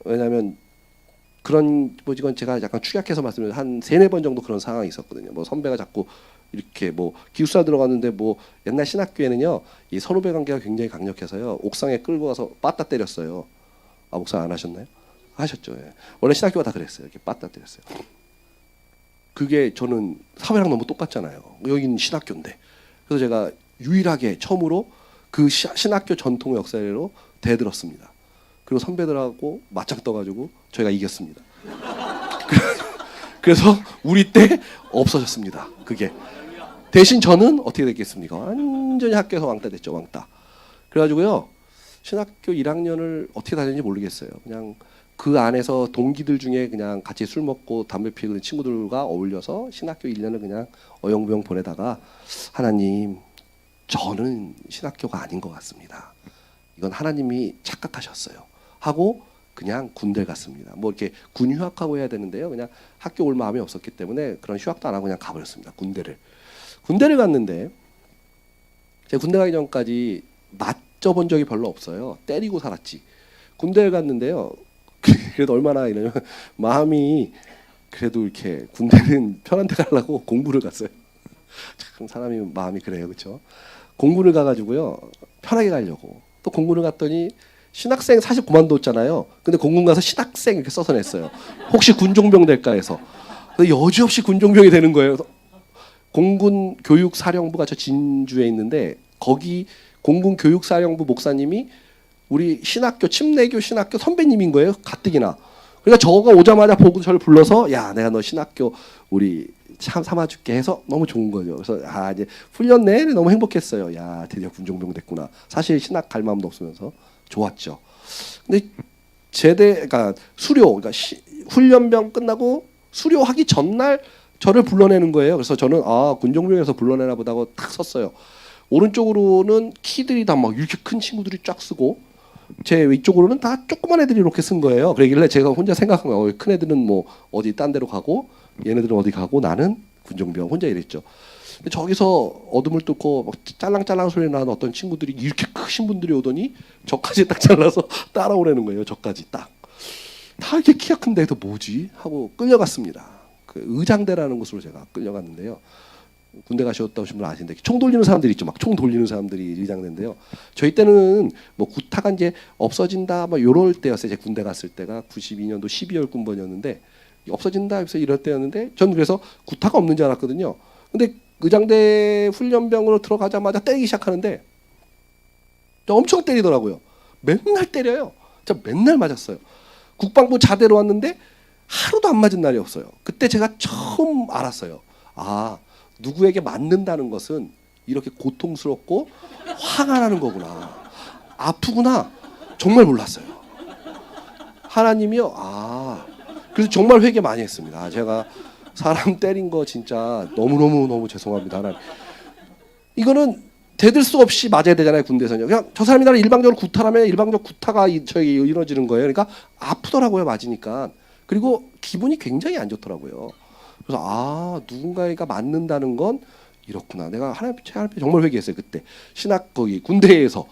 [SPEAKER 1] 왜냐하면 그런 이건 제가 약간 축약해서 말씀드리면 한 3-4번 정도 그런 상황이 있었거든요. 뭐 선배가 자꾸 이렇게 뭐 기숙사 들어갔는데 뭐 옛날 신학교에는요 이 선후배 관계가 굉장히 강력해서요 옥상에 끌고 가서 빠따 때렸어요. 목사 안 하셨나요? 하셨죠. 예. 원래 신학교가 다 그랬어요. 이렇게 빠따 때렸어요. 그게 저는 사회랑 너무 똑같잖아요. 여기는 신학교인데. 그래서 제가 유일하게 처음으로 그 신학교 전통 역사로 대들었습니다. 그리고 선배들하고 맞짱 떠가지고 저희가 이겼습니다. 그래서 우리 때 없어졌습니다. 그게. 대신 저는 어떻게 됐겠습니까? 완전히 학교에서 왕따 됐죠. 왕따. 그래가지고요. 신학교 1학년을 어떻게 다녔는지 모르겠어요. 그냥 그 안에서 동기들 중에 그냥 같이 술 먹고 담배 피우는 친구들과 어울려서 신학교 1년을 그냥 어영부영 보내다가 하나님 저는 신학교가 아닌 것 같습니다. 이건 하나님이 착각하셨어요. 하고 그냥 군대를 갔습니다. 뭐 이렇게 군 휴학하고 해야 되는데요. 그냥 학교 올 마음이 없었기 때문에 그런 휴학도 안 하고 그냥 가버렸습니다. 군대를 갔는데 제가 군대 가기 전까지 맞져본 적이 별로 없어요. 때리고 살았지. 군대를 갔는데요. 그래도 얼마나 이러냐면 마음이 그래도 이렇게 군대는 편한 데 가려고 공부를 갔어요. 참 사람이 마음이 그래요. 그렇죠? 공부를 가가지고요. 편하게 가려고. 또 공부를 갔더니 신학생 사실 그만뒀잖아요. 근데 공군 가서 신학생 이렇게 써서 냈어요. 혹시 군종병 될까 해서. 여지없이 군종병이 되는 거예요. 공군 교육사령부가 저 진주에 있는데 거기 공군 교육사령부 목사님이 우리 신학교 침례교 신학교 선배님인 거예요. 가뜩이나. 그러니까 저가 오자마자 보고 저를 불러서 야 내가 너 신학교 우리 참 삼아줄게 해서 너무 좋은 거죠. 그래서 이제 훈련 내내 너무 행복했어요. 야 드디어 군종병 됐구나. 사실 신학 갈 마음도 없으면서 좋았죠. 근데 그러니까 수료, 그러니까 훈련병 끝나고 수료하기 전날 저를 불러내는 거예요. 그래서 저는 군종병에서 불러내나 보다 하고 탁 섰어요. 오른쪽으로는 키들이 다 막 이렇게 큰 친구들이 쫙 쓰고 제 위쪽으로는 다 조그만 애들이 이렇게 쓴 거예요. 그러길래 제가 혼자 생각한 거예요. 큰 애들은 뭐 어디 딴 데로 가고 얘네들은 어디 가고 나는 군종병 혼자 이랬죠. 근데 저기서 어둠을 뚫고 막 짤랑짤랑 소리 나는 어떤 친구들이 이렇게 크신 분들이 오더니 저까지 딱 잘라서 따라오라는 거예요. 저까지 딱. 다 이렇게 키가 큰데 도 뭐지? 하고 끌려갔습니다. 그 의장대라는 곳으로 제가 끌려갔는데요. 군대 가셨다 오신 분 아시는데 총 돌리는 사람들이 있죠. 막 총 돌리는 사람들이 의장대인데요. 저희 때는 뭐 구타가 이제 없어진다 뭐 요럴 때였어요. 제 군대 갔을 때가 92년도 12월 군번이었는데 없어진다 해서 이럴 때였는데 전 그래서 구타가 없는 줄 알았거든요. 근데 의장대 훈련병으로 들어가자마자 때리기 시작하는데 엄청 때리더라고요. 맨날 때려요. 진짜 맨날 맞았어요. 국방부 자대로 왔는데 하루도 안 맞은 날이 없어요. 그때 제가 처음 알았어요. 아, 누구에게 맞는다는 것은 이렇게 고통스럽고 화가 나는 거구나. 아프구나. 정말 몰랐어요. 하나님이요. 아, 그래서 정말 회개 많이 했습니다. 아, 제가 사람 때린 거 진짜 너무 죄송합니다. 하나님. 이거는 대들 수 없이 맞아야 되잖아요. 군대에서는요. 그냥 저 사람이 나를 일방적으로 구타하면 일방적 구타가 저에게 이루어지는 거예요. 그러니까 아프더라고요. 맞으니까. 그리고 기분이 굉장히 안 좋더라고요. 그래서 아, 누군가가 맞는다는 건 이렇구나. 내가 하나님 앞에 정말 회개했어요. 그때 신학 거기 군대에서.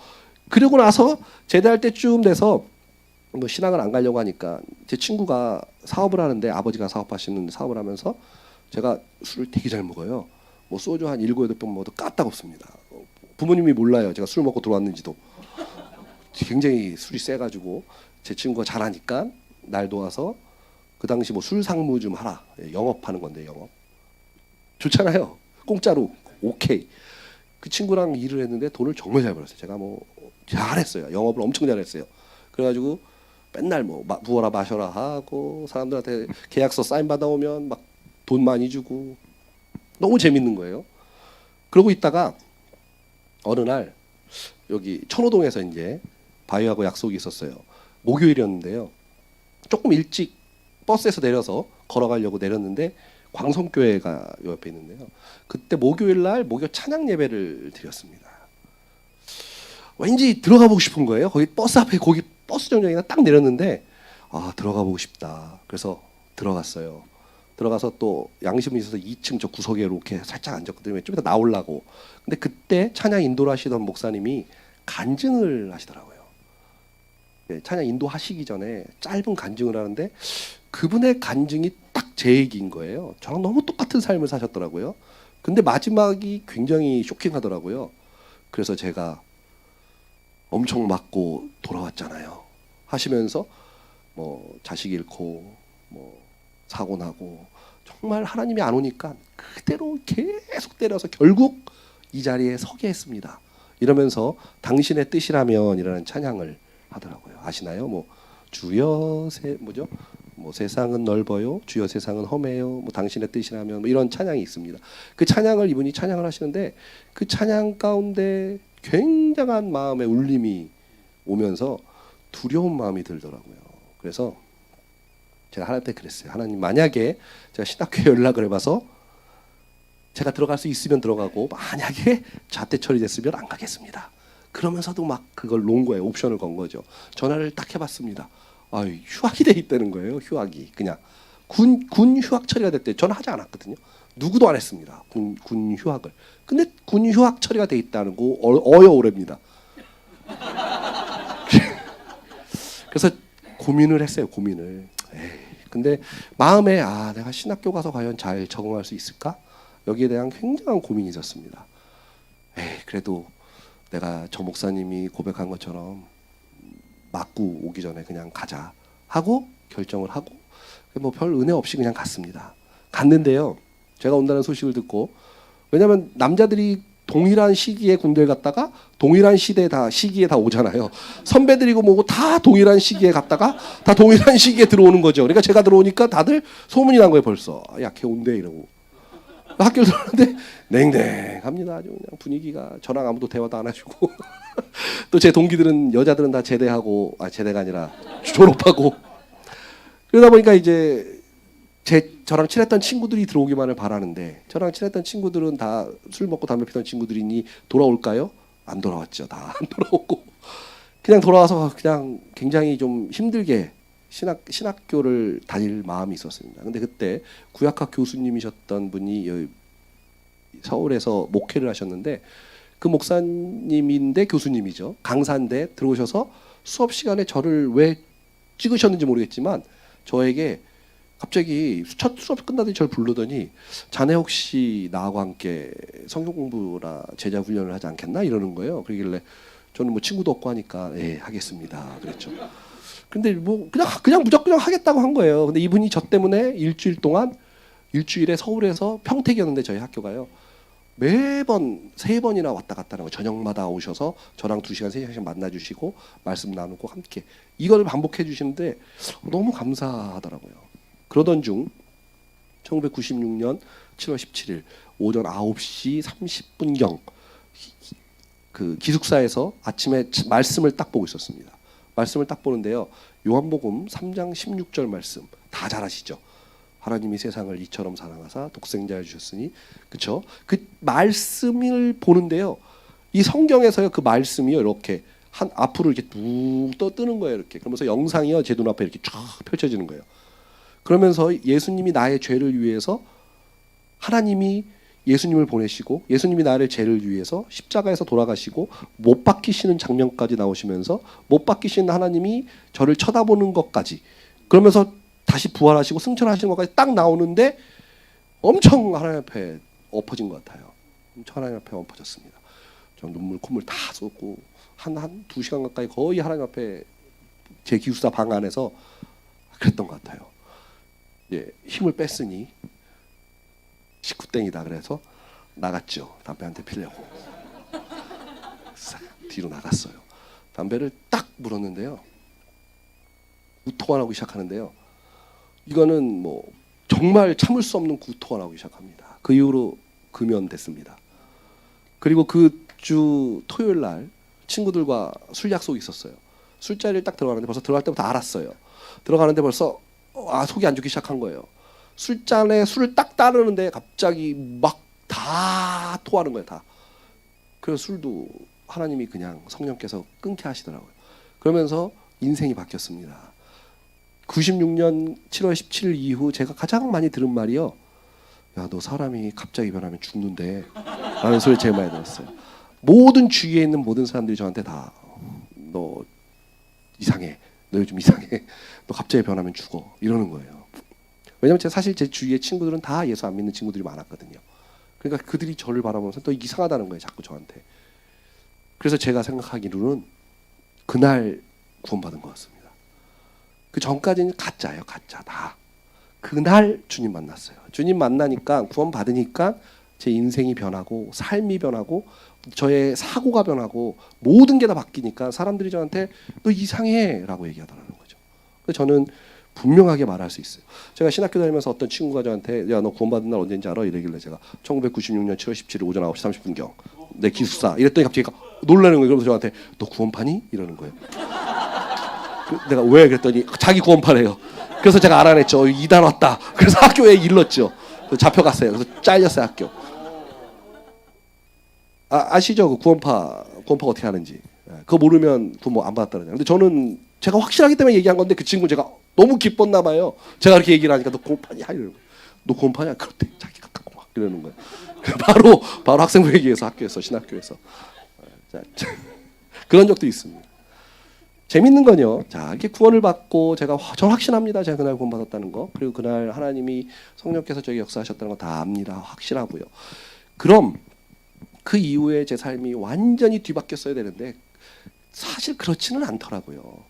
[SPEAKER 1] 그러고 나서 제대할 때쯤 돼서 뭐 신학을 안 가려고 하니까 제 친구가 사업을 하는데 아버지가 사업하시는 사업을 하면서 제가 술을 되게 잘 먹어요. 뭐 소주 한 7, 8병 먹어도 까딱 없습니다. 부모님이 몰라요. 제가 술 먹고 들어왔는지도. 굉장히 술이 세가지고 제 친구가 잘하니까 날 도와서 그 당시 뭐 술 상무 좀 하라. 영업하는 건데 영업. 좋잖아요. 공짜로 오케이. 그 친구랑 일을 했는데 돈을 정말 잘 벌었어요. 제가 뭐 잘했어요. 영업을 엄청 잘했어요. 그래가지고 맨날 뭐 부어라 마셔라 하고 사람들한테 계약서 사인 받아오면 막 돈 많이 주고 너무 재밌는 거예요. 그러고 있다가 어느 날 여기 천호동에서 이제 바위하고 약속이 있었어요. 목요일이었는데요. 조금 일찍 버스에서 내려서 걸어가려고 내렸는데 광성교회가 옆에 있는데요. 그때 목요일 날 목요 찬양 예배를 드렸습니다. 왠지 들어가 보고 싶은 거예요. 거기 버스 앞에 거기 버스 정류장에 딱 내렸는데 아, 들어가 보고 싶다. 그래서 들어갔어요. 들어가서 또 양심이 있어서 2층 저 구석에 이렇게 살짝 앉았거든요. 좀 이따 나오려고. 근데 그때 찬양 인도를 하시던 목사님이 간증을 하시더라고요. 찬양 인도하시기 전에 짧은 간증을 하는데 그분의 간증이 딱 제 얘기인 거예요. 저랑 너무 똑같은 삶을 사셨더라고요. 근데 마지막이 굉장히 쇼킹하더라고요. 그래서 제가 엄청 맞고 돌아왔잖아요. 하시면서 뭐 자식 잃고 뭐 사고 나고 정말 하나님이 안 오니까 그대로 계속 때려서 결국 이 자리에 서게 했습니다. 이러면서 당신의 뜻이라면이라는 찬양을 하더라고요. 아시나요? 뭐 주여 뭐죠? 뭐 세상은 넓어요. 주여 세상은 험해요. 뭐 당신의 뜻이라면 뭐 이런 찬양이 있습니다. 그 찬양을 이분이 찬양을 하시는데 그 찬양 가운데 굉장한 마음의 울림이 오면서 두려운 마음이 들더라고요. 그래서 제가 하나님한테 그랬어요. 하나님, 만약에 제가 신학교에 연락을 해봐서 제가 들어갈 수 있으면 들어가고 만약에 자퇴 처리됐으면 안 가겠습니다. 그러면서도 막 그걸 놓은 거예요. 옵션을 건 거죠. 전화를 딱 해봤습니다. 휴학이 돼 있다는 거예요. 휴학이 그냥 군 휴학 처리가 됐대. 저는 하지 않았거든요. 누구도 안 했습니다. 군 휴학을. 근데 군 휴학 처리가 돼 있다는 거 어여오랍니다. 그래서 고민을 했어요. 고민을. 근데 마음에 내가 신학교 가서 과연 잘 적응할 수 있을까? 여기에 대한 굉장한 고민이 있었습니다. 그래도 내가 저 목사님이 고백한 것처럼 맞고 오기 전에 그냥 가자 하고 결정을 하고 뭐 별 은혜 없이 그냥 갔습니다. 갔는데요. 제가 온다는 소식을 듣고, 왜냐하면 남자들이 동일한 시기에 군대를 갔다가 동일한 시기에 다 오잖아요. 선배들이고 뭐고 다 동일한 시기에 갔다가 다 동일한 시기에 들어오는 거죠. 그러니까 제가 들어오니까 다들 소문이 난 거예요. 벌써 걔 온대 이러고. 학교를 들어오는데 냉랭합니다. 아주 그냥 분위기가. 저랑 아무도 대화도 안 하시고 또 제 동기들은 여자들은 다 제대하고 제대가 아니라 졸업하고 그러다 보니까 이제 저랑 친했던 친구들이 들어오기만을 바라는데, 저랑 친했던 친구들은 다 술 먹고 담배 피던 친구들이니 돌아올까요? 안 돌아왔죠. 다 안 돌아오고 그냥 돌아와서 그냥 굉장히 좀 힘들게 신학교를 다닐 마음이 있었습니다. 근데 그때 구약학 교수님이셨던 분이 서울에서 목회를 하셨는데, 그 목사님인데 교수님이죠. 강사인데 들어오셔서 수업 시간에 저를 왜 찍으셨는지 모르겠지만 저에게 갑자기 첫 수업 끝나더니 저를 부르더니 자네 혹시 나하고 함께 성경 공부나 제자 훈련을 하지 않겠나 이러는 거예요. 그러길래 저는 뭐 친구도 없고 하니까 하겠습니다 그랬죠. 근데 뭐 그냥 무조건 하겠다고 한 거예요. 근데 이분이 저 때문에 일주일 동안 일주일에 서울에서 평택이었는데 저희 학교가요. 매번 3번이나 왔다 갔다 하는 거. 저녁마다 오셔서 저랑 2시간 3시간씩 만나주시고 말씀 나누고 함께 이걸 반복해 주시는데 너무 감사하더라고요. 그러던 중 1996년 7월 17일 오전 9시 30분경 그 기숙사에서 아침에 말씀을 딱 보고 있었습니다. 말씀을 딱 보는데요. 요한복음 3장 16절 말씀 다 잘 아시죠? 하나님이 세상을 이처럼 사랑하사 독생자를 주셨으니, 그렇죠? 그 말씀을 보는데요. 이 성경에서요 그 말씀이요 이렇게 한 앞으로 이렇게 뚝 떠뜨는 거예요. 이렇게 그러면서 영상이요 제 눈앞에 이렇게 쫙 펼쳐지는 거예요. 그러면서 예수님이 나의 죄를 위해서 하나님이 예수님을 보내시고 예수님이 나를 죄를 위해서 십자가에서 돌아가시고 못 박히시는 장면까지 나오시면서 못 박히신 하나님이 저를 쳐다보는 것까지, 그러면서 다시 부활하시고 승천하시는 것까지 딱 나오는데 엄청 하나님 앞에 엎어진 것 같아요. 엄청 하나님 앞에 엎어졌습니다. 저 눈물 콧물 다 쏟고 한 2시간 가까이 거의 하나님 앞에 제 기숙사 방 안에서 그랬던 것 같아요. 예, 힘을 뺐으니 식구땡이다 그래서 나갔죠. 담배 한 대 피려고 싹 뒤로 나갔어요. 담배를 딱 물었는데요. 구토가 나오기 시작하는데요. 이거는 뭐 정말 참을 수 없는 구토가 나오기 시작합니다. 그 이후로 금연됐습니다. 그리고 그 주 토요일 날 친구들과 술 약속이 있었어요. 술자리를 딱 들어가는데 벌써 들어갈 때부터 알았어요. 들어가는데 벌써 속이 안 좋기 시작한 거예요. 술잔에 술을 딱 따르는데 갑자기 막 다 토하는 거예요. 다. 그래서 술도 하나님이 그냥 성령께서 끊게 하시더라고요. 그러면서 인생이 바뀌었습니다. 96년 7월 17일 이후 제가 가장 많이 들은 말이요. 야, 너 사람이 갑자기 변하면 죽는데 라는 소리 제일 많이 들었어요. 모든 주위에 있는 모든 사람들이 저한테 다 너 이상해. 너 요즘 이상해. 너 갑자기 변하면 죽어. 이러는 거예요. 왜냐면 사실 제 주위의 친구들은 다 예수 안 믿는 친구들이 많았거든요. 그러니까 그들이 저를 바라보면서 또 이상하다는 거예요. 자꾸 저한테. 그래서 제가 생각하기로는 그날 구원받은 것 같습니다. 그 전까지는 가짜예요. 가짜 다. 그날 주님 만났어요. 주님 만나니까 구원받으니까 제 인생이 변하고 삶이 변하고 저의 사고가 변하고 모든 게 다 바뀌니까 사람들이 저한테 너 이상해 라고 얘기하더라는 거죠. 그래서 저는 분명하게 말할 수 있어요. 제가 신학교 다니면서 어떤 친구가 저한테 야, 너 구원받은 날 언제인지 알아? 이러길래 제가 1996년 7월 17일 오전 9시 30분경 내 기숙사 이랬더니 갑자기 놀라는 거예요. 그러면서 저한테 너 구원파니? 이러는 거예요. 내가 왜? 그랬더니 자기 구원파래요. 그래서 제가 알아냈죠. 이단 왔다. 그래서 학교에 일렀죠. 잡혀갔어요. 그래서 잘렸어요. 학교. 아시죠? 그 구원파가 어떻게 하는지. 그거 모르면 구원 안 받았다는. 근데 저는 제가 확실하기 때문에 얘기한 건데 그 친구 제가 너무 기뻤나 봐요. 제가 그렇게 얘기를 하니까 너 구원파냐 이러는 거예요. 너 구원파냐? 그렇대. 자기가 갖고 막 이러는 거예요. 바로 학생회의에서 학교에서 신학교에서 그런 적도 있습니다. 재밌는 건요. 자, 이렇게 구원을 받고 저는 확신합니다. 제가 그날 구원 받았다는 거. 그리고 그날 하나님이 성령께서 저에게 역사하셨다는 거 다 압니다. 확실하고요. 그럼 그 이후에 제 삶이 완전히 뒤바뀌었어야 되는데 사실 그렇지는 않더라고요.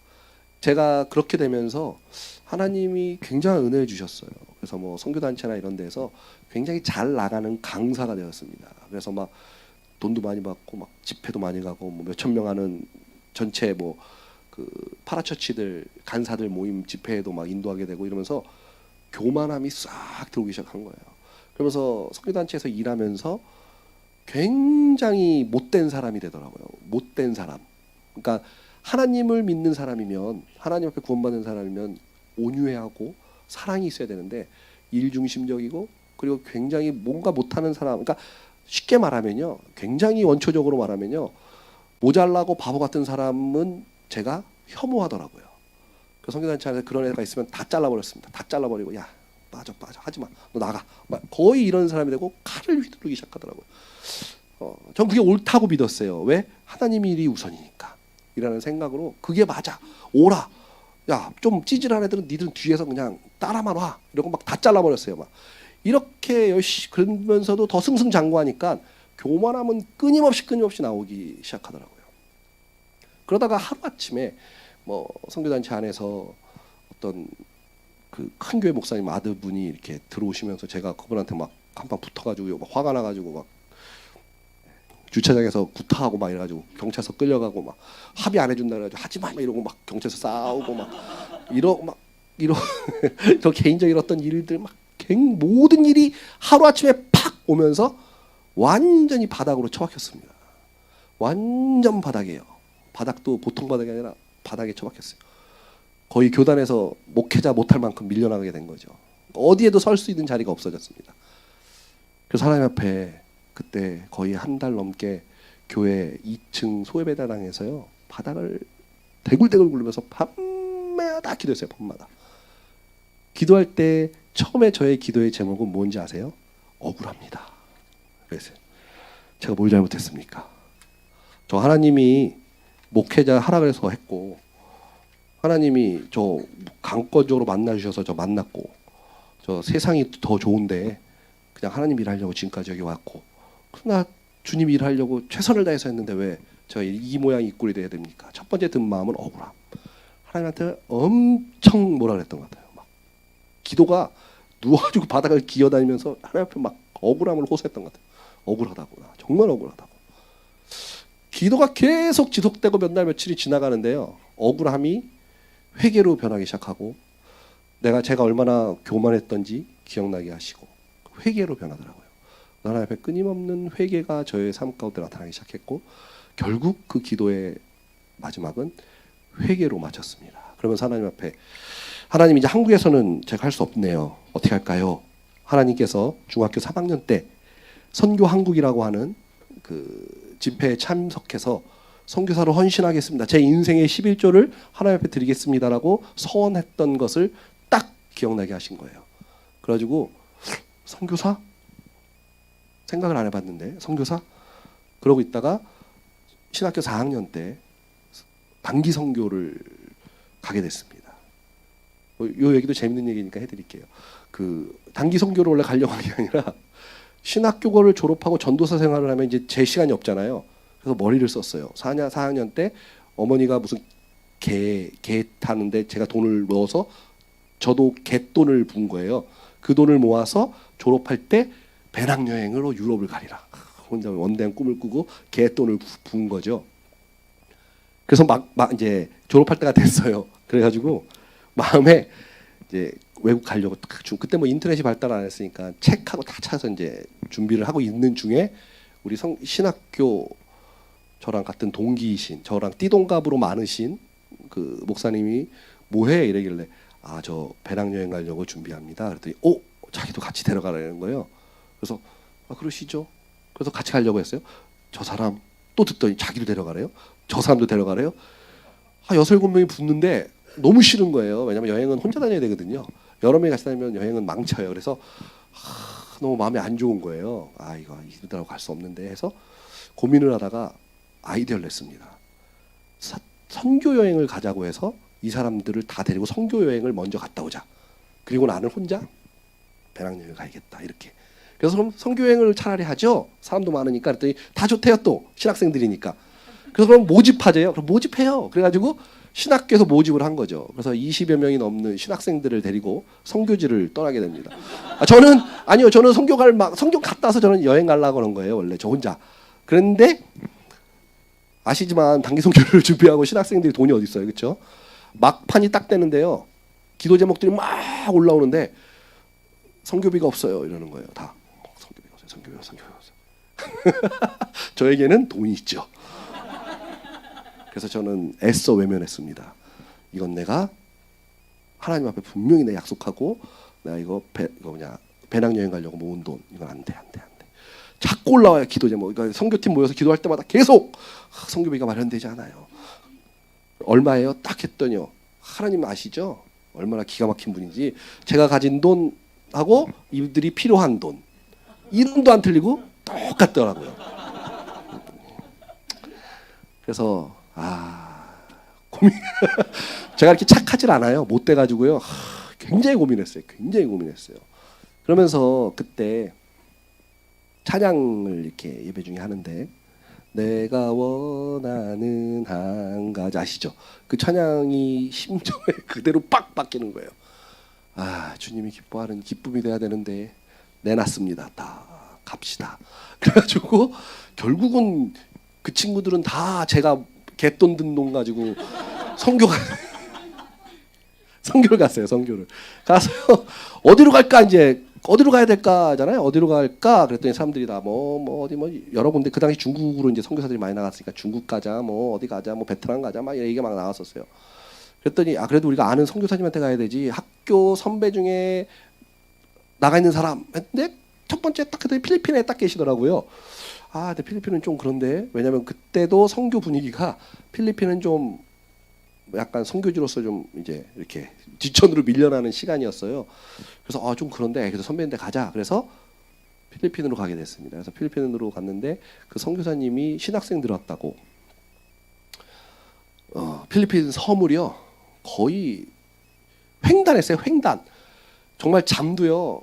[SPEAKER 1] 제가 그렇게 되면서 하나님이 굉장한 은혜를 주셨어요. 그래서 뭐 선교단체나 이런 데서 굉장히 잘 나가는 강사가 되었습니다. 그래서 막 돈도 많이 받고 막 집회도 많이 가고 뭐 몇천 명 하는 전체 뭐 그 파라처치들 간사들 모임 집회에도 막 인도하게 되고 이러면서 교만함이 싹 들어오기 시작한 거예요. 그러면서 선교단체에서 일하면서 굉장히 못된 사람이 되더라고요. 못된 사람. 그러니까 하나님을 믿는 사람이면 하나님 앞에 구원받는 사람이면 온유해하고 사랑이 있어야 되는데 일중심적이고 그리고 굉장히 뭔가 못하는 사람. 그러니까 쉽게 말하면요. 굉장히 원초적으로 말하면요. 모자라고 바보 같은 사람은 제가 혐오하더라고요. 그 성교단체 안에서 그런 애가 있으면 다 잘라버렸습니다. 다 잘라버리고 야 빠져 하지마 너 나가 거의 이런 사람이 되고 칼을 휘두르기 시작하더라고요. 전 그게 옳다고 믿었어요. 왜? 하나님의 일이 우선이니까 이라는 생각으로 그게 맞아 오라 야 좀 찌질한 애들은 니들은 뒤에서 그냥 따라만 와 이러고 막 다 잘라버렸어요. 막 이렇게 열심히 그러면서도 더 승승장구하니까 교만함은 끊임없이 나오기 시작하더라고요. 그러다가 하루아침에 뭐 선교단체 안에서 어떤 그 큰 교회 목사님 아드분이 이렇게 들어오시면서 제가 그분한테 막 한방 붙어가지고 막 화가 나가지고 막 주차장에서 구타하고 막 이래가지고 경찰서 끌려가고 막 합의 안 해준다 그래가지고 하지마 막 이러고 막 경찰서 싸우고 막 이러 저 개인적인 어떤 일들 막 모든 일이 하루 아침에 팍 오면서 완전히 바닥으로 처박혔습니다. 완전 바닥이에요. 바닥도 보통 바닥이 아니라 바닥에 처박혔어요. 거의 교단에서 목회자 못할 만큼 밀려나게 된 거죠. 어디에도 설 수 있는 자리가 없어졌습니다. 그래서 하나님 앞에 그때 거의 한 달 넘게 교회 2층 소외배당에서요 바닥을 대굴대굴 굴면서 밤마다 기도했어요. 밤마다 기도할 때 처음에 저의 기도의 제목은 뭔지 아세요? 억울합니다. 그랬어요. 제가 뭘 잘못했습니까? 저 하나님이 목회자 하라 그래서 했고, 하나님이 저 강권적으로 만나주셔서 저 만났고, 저 세상이 더 좋은데 그냥 하나님 일하려고 지금까지 여기 왔고, 그러나 주님 일하려고 최선을 다해서 했는데 왜 제가 이 모양 이 꼴이 돼야 됩니까? 첫 번째 든 마음은 억울함. 하나님한테 엄청 뭐라 그랬던 것 같아요. 막 기도가 누워가지고 바닥을 기어다니면서 하나님 앞에 막 억울함을 호소했던 것 같아요. 억울하다고, 나 정말 억울하다고. 기도가 계속 지속되고 몇 날 며칠이 지나가는데요. 억울함이 회개로 변하기 시작하고, 제가 얼마나 교만했던지 기억나게 하시고 회개로 변하더라고요. 하나님 앞에 끊임없는 회개가 저의 삶 가운데 나타나기 시작했고, 결국 그 기도의 마지막은 회개로 마쳤습니다. 그러면서 하나님 앞에, 하나님 이제 한국에서는 제가 할 수 없네요. 어떻게 할까요? 하나님께서 중학교 3학년 때 선교 한국이라고 하는 그 집회에 참석해서 선교사로 헌신하겠습니다. 제 인생의 11조를 하나님 앞에 드리겠습니다라고 서원했던 것을 딱 기억나게 하신 거예요. 그래가지고 선교사? 생각을 안 해봤는데 선교사? 그러고 있다가 신학교 4학년 때 단기 선교를 가게 됐습니다. 이 얘기도 재밌는 얘기니까 해드릴게요. 그 단기 선교를 원래 가려고 한 게 아니라 신학교를 졸업하고 전도사 생활을 하면 이제 제 시간이 없잖아요. 그래서 머리를 썼어요. 4학년 때 어머니가 무슨 개 타는데 제가 돈을 넣어서 저도 갯돈을 부은 거예요. 그 돈을 모아서 졸업할 때 배낭여행으로 유럽을 가리라. 혼자 원대한 꿈을 꾸고 갯돈을 부은 거죠. 그래서 막 이제 졸업할 때가 됐어요. 그래가지고 마음에 이제 외국 가려고 그때 뭐 인터넷이 발달 안 했으니까 책하고 다 찾아서 이제 준비를 하고 있는 중에 우리 신학교 저랑 같은 동기이신, 저랑 띠동갑으로 많으신 그 목사님이 뭐해 이러길래 저 배낭여행 가려고 준비합니다. 그랬더니 자기도 같이 데려가라는 거예요. 그래서 그러시죠. 그래서 같이 가려고 했어요. 저 사람 또 듣더니 자기도 데려가래요. 저 사람도 데려가래요. 6-7명이 붙는데 너무 싫은 거예요. 왜냐면 여행은 혼자 다녀야 되거든요. 여러 명이 같이 다니면 여행은 망쳐요. 그래서 너무 마음이 안 좋은 거예요. 이거 이들하고 갈 수 없는데 해서 고민을 하다가 아이디어를 냈습니다. 선교 여행을 가자고 해서 이 사람들을 다 데리고 선교 여행을 먼저 갔다 오자. 그리고 나는 혼자 배낭여행을 가야겠다 이렇게. 그래서 그럼 선교 여행을 차라리 하죠. 사람도 많으니까. 그랬더니 다 좋대요. 또 신학생들이니까. 그래서 그럼 모집하재요. 그럼 모집해요. 그래가지고 신학교에서 모집을 한 거죠. 그래서 20여 명이 넘는 신학생들을 데리고 선교지를 떠나게 됩니다. 저는 선교 갔다 와서 저는 여행 가려고 그런 거예요. 원래 저 혼자. 그런데 아시지만 단기 선교를 준비하고 신학생들이 돈이 어디 있어요, 그렇죠? 막판이 딱 되는데요. 기도 제목들이 막 올라오는데 선교비가 없어요. 이러는 거예요. 다 선교비가 없어요. 저에게는 돈이 있죠. 그래서 저는 애써 외면했습니다. 이건 내가 하나님 앞에 분명히 내가 약속하고 내가 이거 배낭여행 가려고 모은 돈 이건 안 돼. 자꾸 올라와요. 기도 제목. 그러니까 선교팀 모여서 기도할 때마다 계속 선교비가 마련되지 않아요. 얼마예요? 딱 했더니요. 하나님 아시죠? 얼마나 기가 막힌 분인지. 제가 가진 돈하고 이들이 필요한 돈 이름도 안 틀리고 똑같더라고요. 그래서 고민. 제가 이렇게 착하질 않아요. 못 돼가지고요. 굉장히 고민했어요. 그러면서 그때 찬양을 이렇게 예배 중에 하는데 내가 원하는 한 가지 아시죠? 그 찬양이 심정에 그대로 빡 박히는 거예요. 아, 주님이 기뻐하는 기쁨이 돼야 되는데 내놨습니다. 다 갑시다. 그래가지고 결국은 그 친구들은 다 제가 갯돈 든 돈 가지고 선교를 갔어요. 선교를 가서요. 어디로 갈까 이제 어디로 가야 될까 하잖아요. 어디로 갈까 그랬더니 사람들이 다 어디 여러 군데 그 당시 중국으로 이제 선교사들이 많이 나갔으니까 중국 가자 어디 가자 베트남 가자 막 이런 얘기가 막 나왔었어요. 그랬더니 그래도 우리가 아는 선교사님한테 가야 되지 학교 선배 중에 나가 있는 사람 근데 첫 번째 딱 그때 필리핀에 딱 계시더라고요. 근데 필리핀은 좀 그런데 왜냐면 그때도 선교 분위기가 필리핀은 좀 약간 선교지로서 좀 이제 이렇게 뒷전으로 밀려나는 시간이었어요. 그래서 좀 그런데 그래서 선배인데 가자. 그래서 필리핀으로 가게 됐습니다. 그래서 필리핀으로 갔는데 그 선교사님이 신학생들 왔다고 필리핀 섬을요 거의 횡단했어요. 횡단. 정말 잠도요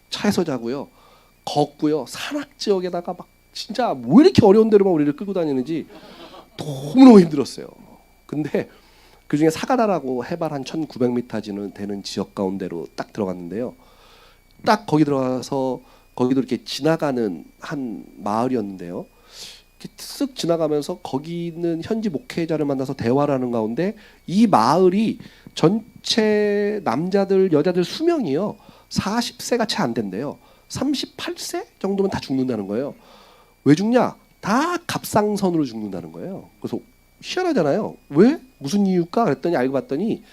[SPEAKER 1] 차에서 자고요 걷고요 산악 지역에다가 막 진짜 뭐 이렇게 어려운 데로만 우리를 끌고 다니는지 너무너무 힘들었어요. 근데 그 중에 사가다라고 해발 한 1900m 되는 지역 가운데로 딱 들어갔는데요. 딱 거기 들어가서 거기도 이렇게 지나가는 한 마을이었는데요. 이렇게 쓱 지나가면서 거기 있는 현지 목회자를 만나서 대화를 하는 가운데 이 마을이 전체 남자들 여자들 수명이요 40세가 채 안 된대요. 38세 정도면 다 죽는다는 거예요. 왜 죽냐? 다 갑상선으로 죽는다는 거예요. 그래서 희한하잖아요. 왜? 무슨 이유일까? 그랬더니 알고 봤더니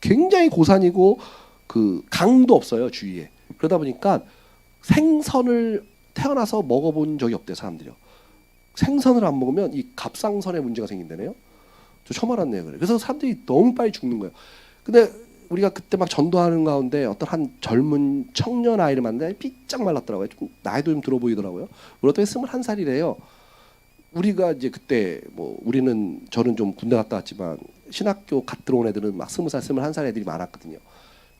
[SPEAKER 1] 굉장히 고산이고 그 강도 없어요 주위에. 그러다 보니까 생선을 태어나서 먹어본 적이 없대요 사람들이요. 생선을 안 먹으면 이 갑상선에 문제가 생긴다네요. 저 처음 알았네요. 그래서 사람들이 너무 빨리 죽는 거예요. 근데 우리가 그때 막 전도하는 가운데 어떤 한 젊은 청년 아이를 만나서 삐짝 말랐더라고요. 좀 나이도 좀 들어 보이더라고요. 그렇더니 21살이래요. 우리가 이제 그때 저는 좀 군대 갔다 왔지만 신학교 갓 들어온 애들은 막 20살, 21살 애들이 많았거든요.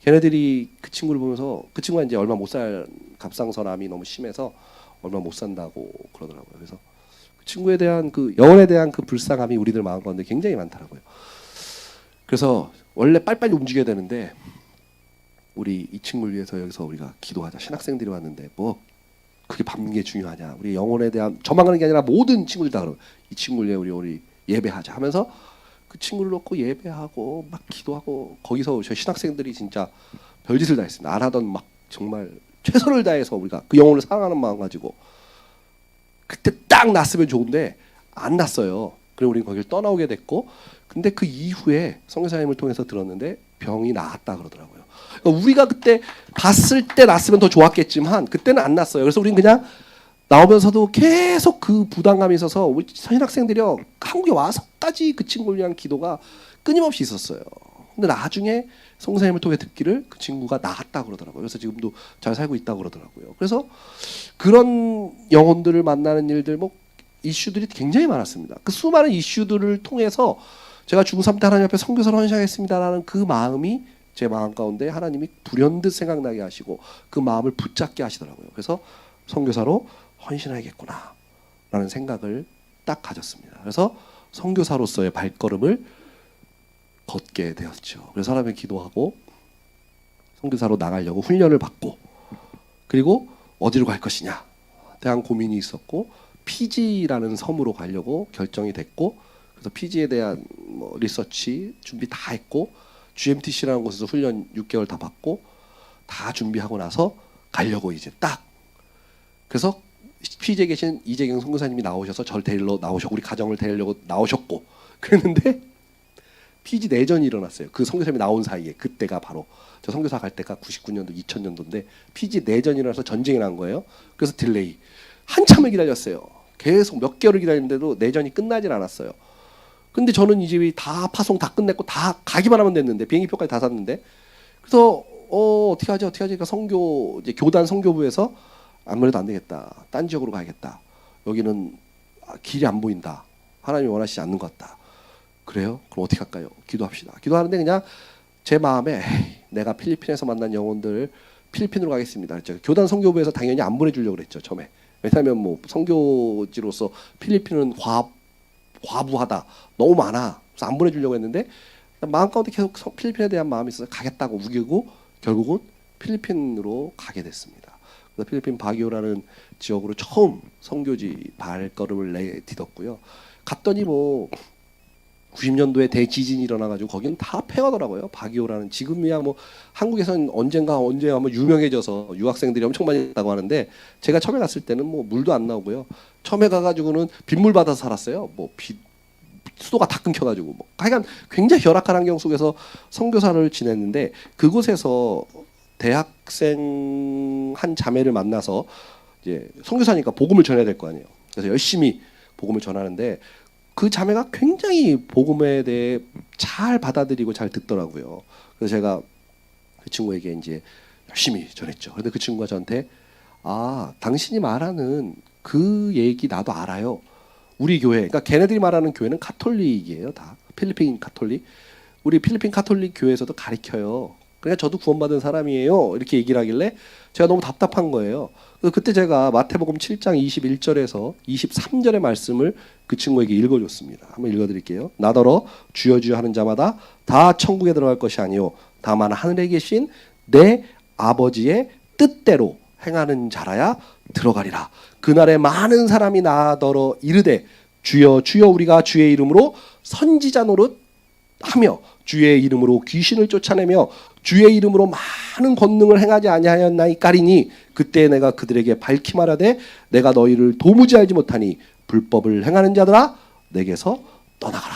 [SPEAKER 1] 걔네들이 그 친구를 보면서 그 친구가 이제 얼마 못 살 갑상선암이 너무 심해서 얼마 못 산다고 그러더라고요. 그래서 그 친구에 대한 그 영혼에 대한 그 불쌍함이 우리들 마음 가운데 굉장히 많더라고요. 그래서 원래 빨리빨리 움직여야 되는데 우리 이 친구를 위해서 여기서 우리가 기도하자. 신학생들이 왔는데 그게 밟는 게 중요하냐. 우리 영혼에 대한 저만 가는 게 아니라 모든 친구들 다 그러고 이 친구를 위해 우리 예배하자 하면서 그 친구를 놓고 예배하고 막 기도하고 거기서 저 신학생들이 진짜 별짓을 다 했습니다. 안 하던 막 정말 최선을 다해서 우리가 그 영혼을 사랑하는 마음 가지고 그때 딱 났으면 좋은데 안 났어요. 그리고 우리는 거기를 떠나오게 됐고 근데 그 이후에 선교사님을 통해서 들었는데 병이 나았다 그러더라고요. 그러니까 우리가 그때 봤을 때 났으면 더 좋았겠지만 그때는 안 났어요. 그래서 우리는 그냥 나오면서도 계속 그 부담감이 있어서 우리 신학생들이요 한국에 와서까지 그 친구를 위한 기도가 끊임없이 있었어요. 근데 나중에 선교사님을 통해 듣기를 그 친구가 나았다 그러더라고요. 그래서 지금도 잘 살고 있다 그러더라고요. 그래서 그런 영혼들을 만나는 일들 이슈들이 굉장히 많았습니다. 그 수많은 이슈들을 통해서 제가 중3 때 하나님 앞에 선교사로 헌신하겠습니다라는 그 마음이 제 마음 가운데 하나님이 불현듯 생각나게 하시고 그 마음을 붙잡게 하시더라고요. 그래서 선교사로 헌신해야겠구나 라는 생각을 딱 가졌습니다. 그래서 선교사로서의 발걸음을 걷게 되었죠. 그래서 하나님께 기도하고 선교사로 나가려고 훈련을 받고 그리고 어디로 갈 것이냐 대한 고민이 있었고 피지라는 섬으로 가려고 결정이 됐고 그래서 피지에 대한 리서치 준비 다 했고 GMTC라는 곳에서 훈련 6개월 다 받고 다 준비하고 나서 가려고 이제 딱 그래서 피지에 계신 이재경 선교사님이 나오셔서 저를 데리러 나오셨고 우리 가정을 데리려고 나오셨고 그랬는데 피지 내전이 일어났어요. 그 선교사님이 나온 사이에 그때가 바로 저 선교사 갈 때가 99년도 2000년도인데 피지 내전이 일어나서 전쟁이 난 거예요. 그래서 딜레이 한참을 기다렸어요. 계속 몇 개월을 기다렸는데도 내전이 끝나질 않았어요. 근데 저는 이제 다 파송 다 끝냈고 다 가기만 하면 됐는데 비행기표까지 다 샀는데 그래서 어떻게 하지 그러니까 이제 교단 선교부에서 아무래도 안 되겠다. 딴 지역으로 가야겠다. 여기는 길이 안 보인다. 하나님이 원하시지 않는 것 같다. 그래요? 그럼 어떻게 할까요? 기도합시다. 기도하는데 그냥 제 마음에 내가 필리핀에서 만난 영혼들 필리핀으로 가겠습니다. 그랬죠. 교단 선교부에서 당연히 안 보내주려고 그랬죠. 처음에 왜냐하면 뭐 선교지로서 필리핀은 과부하다, 너무 많아. 그래서 안 보내주려고 했는데 마음 가운데 계속 필리핀에 대한 마음이 있어서 가겠다고 우기고 결국은 필리핀으로 가게 됐습니다. 그래서 필리핀 바기오라는 지역으로 처음 선교지 발걸음을 내딛었고요. 갔더니 뭐 90년도에 대지진이 일어나가지고 거기는 다 폐허더라고요. 바기오라는 지금이야 뭐 한국에서는 언제 가면 유명해져서 유학생들이 엄청 많이 있다고 하는데 제가 처음에 갔을 때는 뭐 물도 안 나오고요. 처음에 가가지고는 빗물 받아서 살았어요. 뭐 수도가 다 끊겨가지고 뭐 하여간 굉장히 열악한 환경 속에서 선교사를 지냈는데 그곳에서 대학생 한 자매를 만나서 이제 선교사니까 복음을 전해야 될 거 아니에요. 그래서 열심히 복음을 전하는데 그 자매가 굉장히 복음에 대해 잘 받아들이고 잘 듣더라고요. 그래서 제가 그 친구에게 이제 열심히 전했죠. 그런데 그 친구가 저한테 당신이 말하는 그 얘기 나도 알아요. 우리 교회, 그러니까 걔네들이 말하는 교회는 카톨릭이에요, 다 필리핀 카톨릭. 우리 필리핀 카톨릭 교회에서도 가르쳐요. 그러니까 저도 구원받은 사람이에요. 이렇게 얘기를 하길래 제가 너무 답답한 거예요. 그래서 그때 제가 마태복음 7장 21절에서 23절의 말씀을 그 친구에게 읽어줬습니다. 한번 읽어드릴게요. 나더러 주여 주여 하는 자마다 다 천국에 들어갈 것이 아니요 다만 하늘에 계신 내 아버지의 뜻대로 행하는 자라야 들어가리라. 그날에 많은 사람이 나더러 이르되 주여 주여 우리가 주의 이름으로 선지자 노릇 하며 주의 이름으로 귀신을 쫓아내며 주의 이름으로 많은 권능을 행하지 아니하였나이까리니 그때 내가 그들에게 밝히 말하되 내가 너희를 도무지 알지 못하니 불법을 행하는 자들아 내게서 떠나가라.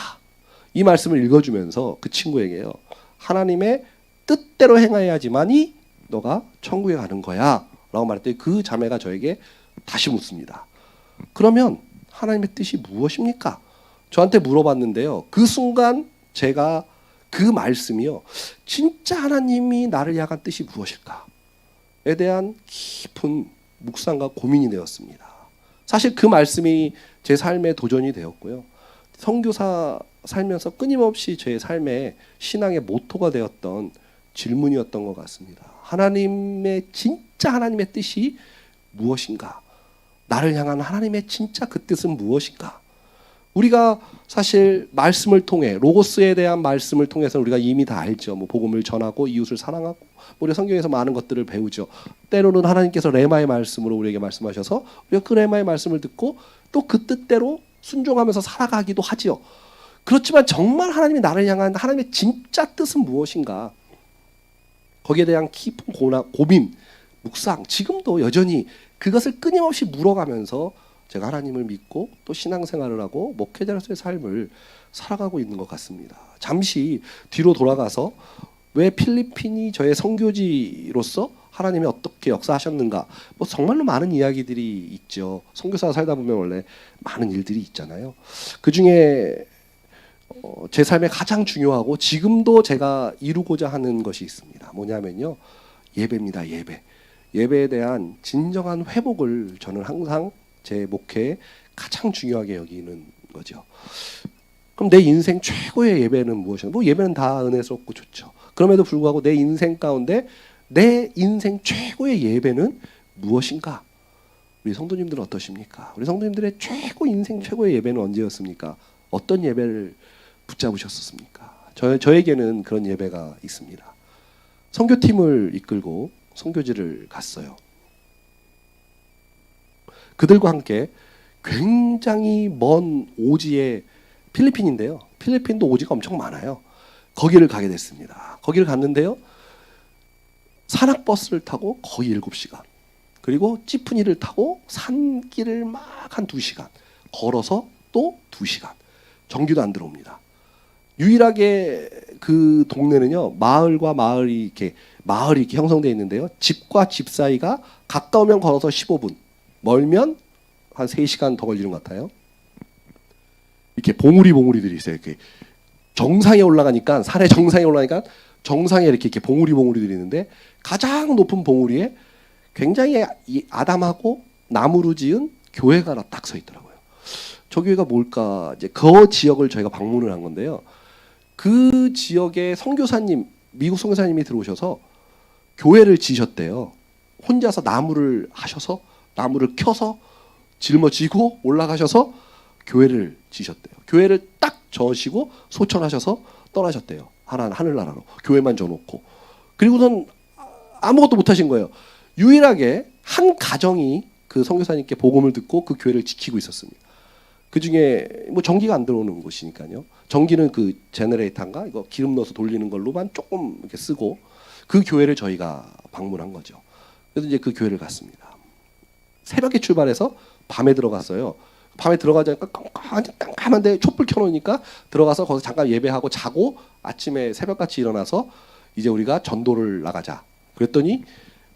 [SPEAKER 1] 이 말씀을 읽어주면서 그 친구에게요, 하나님의 뜻대로 행해야지만이 너가 천국에 가는 거야 라고 말했더니 그 자매가 저에게 다시 묻습니다. 그러면 하나님의 뜻이 무엇입니까? 저한테 물어봤는데요, 그 순간 제가 그 말씀이요, 진짜 하나님이 나를 향한 뜻이 무엇일까에 대한 깊은 묵상과 고민이 되었습니다. 사실 그 말씀이 제 삶의 도전이 되었고요. 선교사 살면서 끊임없이 제 삶의 신앙의 모토가 되었던 질문이었던 것 같습니다. 진짜 하나님의 뜻이 무엇인가? 나를 향한 하나님의 진짜 그 뜻은 무엇인가? 우리가 사실 말씀을 통해, 로고스에 대한 말씀을 통해서 우리가 이미 다 알죠. 뭐 복음을 전하고 이웃을 사랑하고, 우리 성경에서 많은 것들을 배우죠. 때로는 하나님께서 레마의 말씀으로 우리에게 말씀하셔서 우리가 그 레마의 말씀을 듣고 또 그 뜻대로 순종하면서 살아가기도 하지요. 그렇지만 정말 하나님이 나를 향한 하나님의 진짜 뜻은 무엇인가? 거기에 대한 깊은 고민, 묵상, 지금도 여전히 그것을 끊임없이 물어가면서 제가 하나님을 믿고 또 신앙생활을 하고 목회자로서의 삶을 살아가고 있는 것 같습니다. 잠시 뒤로 돌아가서 왜 필리핀이 저의 선교지로서 하나님이 어떻게 역사하셨는가, 뭐 정말로 많은 이야기들이 있죠. 선교사 살다 보면 원래 많은 일들이 있잖아요. 그 중에 제 삶에 가장 중요하고 지금도 제가 이루고자 하는 것이 있습니다. 뭐냐면요, 예배입니다. 예배에 대한 진정한 회복을 저는 항상 제 목회에 가장 중요하게 여기는 거죠. 그럼 내 인생 최고의 예배는 무엇인가? 뭐 예배는 다 은혜스럽고 좋죠. 그럼에도 불구하고 내 인생 가운데 내 인생 최고의 예배는 무엇인가? 우리 성도님들은 어떠십니까? 우리 성도님들의 인생 최고의 예배는 언제였습니까? 어떤 예배를 붙잡으셨습니까? 저에게는 그런 예배가 있습니다. 선교팀을 이끌고 선교지를 갔어요. 그들과 함께 굉장히 먼 오지의 필리핀인데요. 필리핀도 오지가 엄청 많아요. 거기를 가게 됐습니다. 거기를 갔는데요, 산악버스를 타고 거의 7시간, 그리고 찌푸니를 타고 산길을 막 한 2시간, 걸어서 또 2시간, 전기도 안 들어옵니다. 유일하게 그 동네는요, 마을과 마을이 이렇게 형성되어 있는데요, 집과 집 사이가 가까우면 걸어서 15분, 멀면 한 3시간 더 걸리는 것 같아요. 이렇게 봉우리들이 있어요. 이렇게 정상에 올라가니까, 산의 정상에 올라가니까 정상에 이렇게 봉우리들이 있는데, 가장 높은 봉우리에 굉장히 아담하고 나무로 지은 교회가 딱 서 있더라고요. 저 교회가 뭘까? 이제 그 지역을 저희가 방문을 한 건데요. 그 지역에 선교사님, 미국 선교사님이 들어오셔서 교회를 지셨대요. 혼자서 나무를 켜서 짊어지고 올라가셔서 교회를 지셨대요. 교회를 딱 저으시고 소천하셔서 떠나셨대요. 하늘나라로 교회만 져놓고. 그리고선 아무것도 못하신 거예요. 유일하게 한 가정이 그 선교사님께 복음을 듣고 그 교회를 지키고 있었습니다. 그 중에 뭐 전기가 안 들어오는 곳이니까요. 전기는 그 제너레이터인가 이거 기름 넣어서 돌리는 걸로만 조금 이렇게 쓰고 그 교회를 저희가 방문한 거죠. 그래서 이제 그 교회를 갔습니다. 새벽에 출발해서 밤에 들어갔어요. 밤에 들어가자니까 깜깜한데 촛불 켜놓으니까 들어가서 거기서 잠깐 예배하고 자고 아침에 새벽같이 일어나서 이제 우리가 전도를 나가자. 그랬더니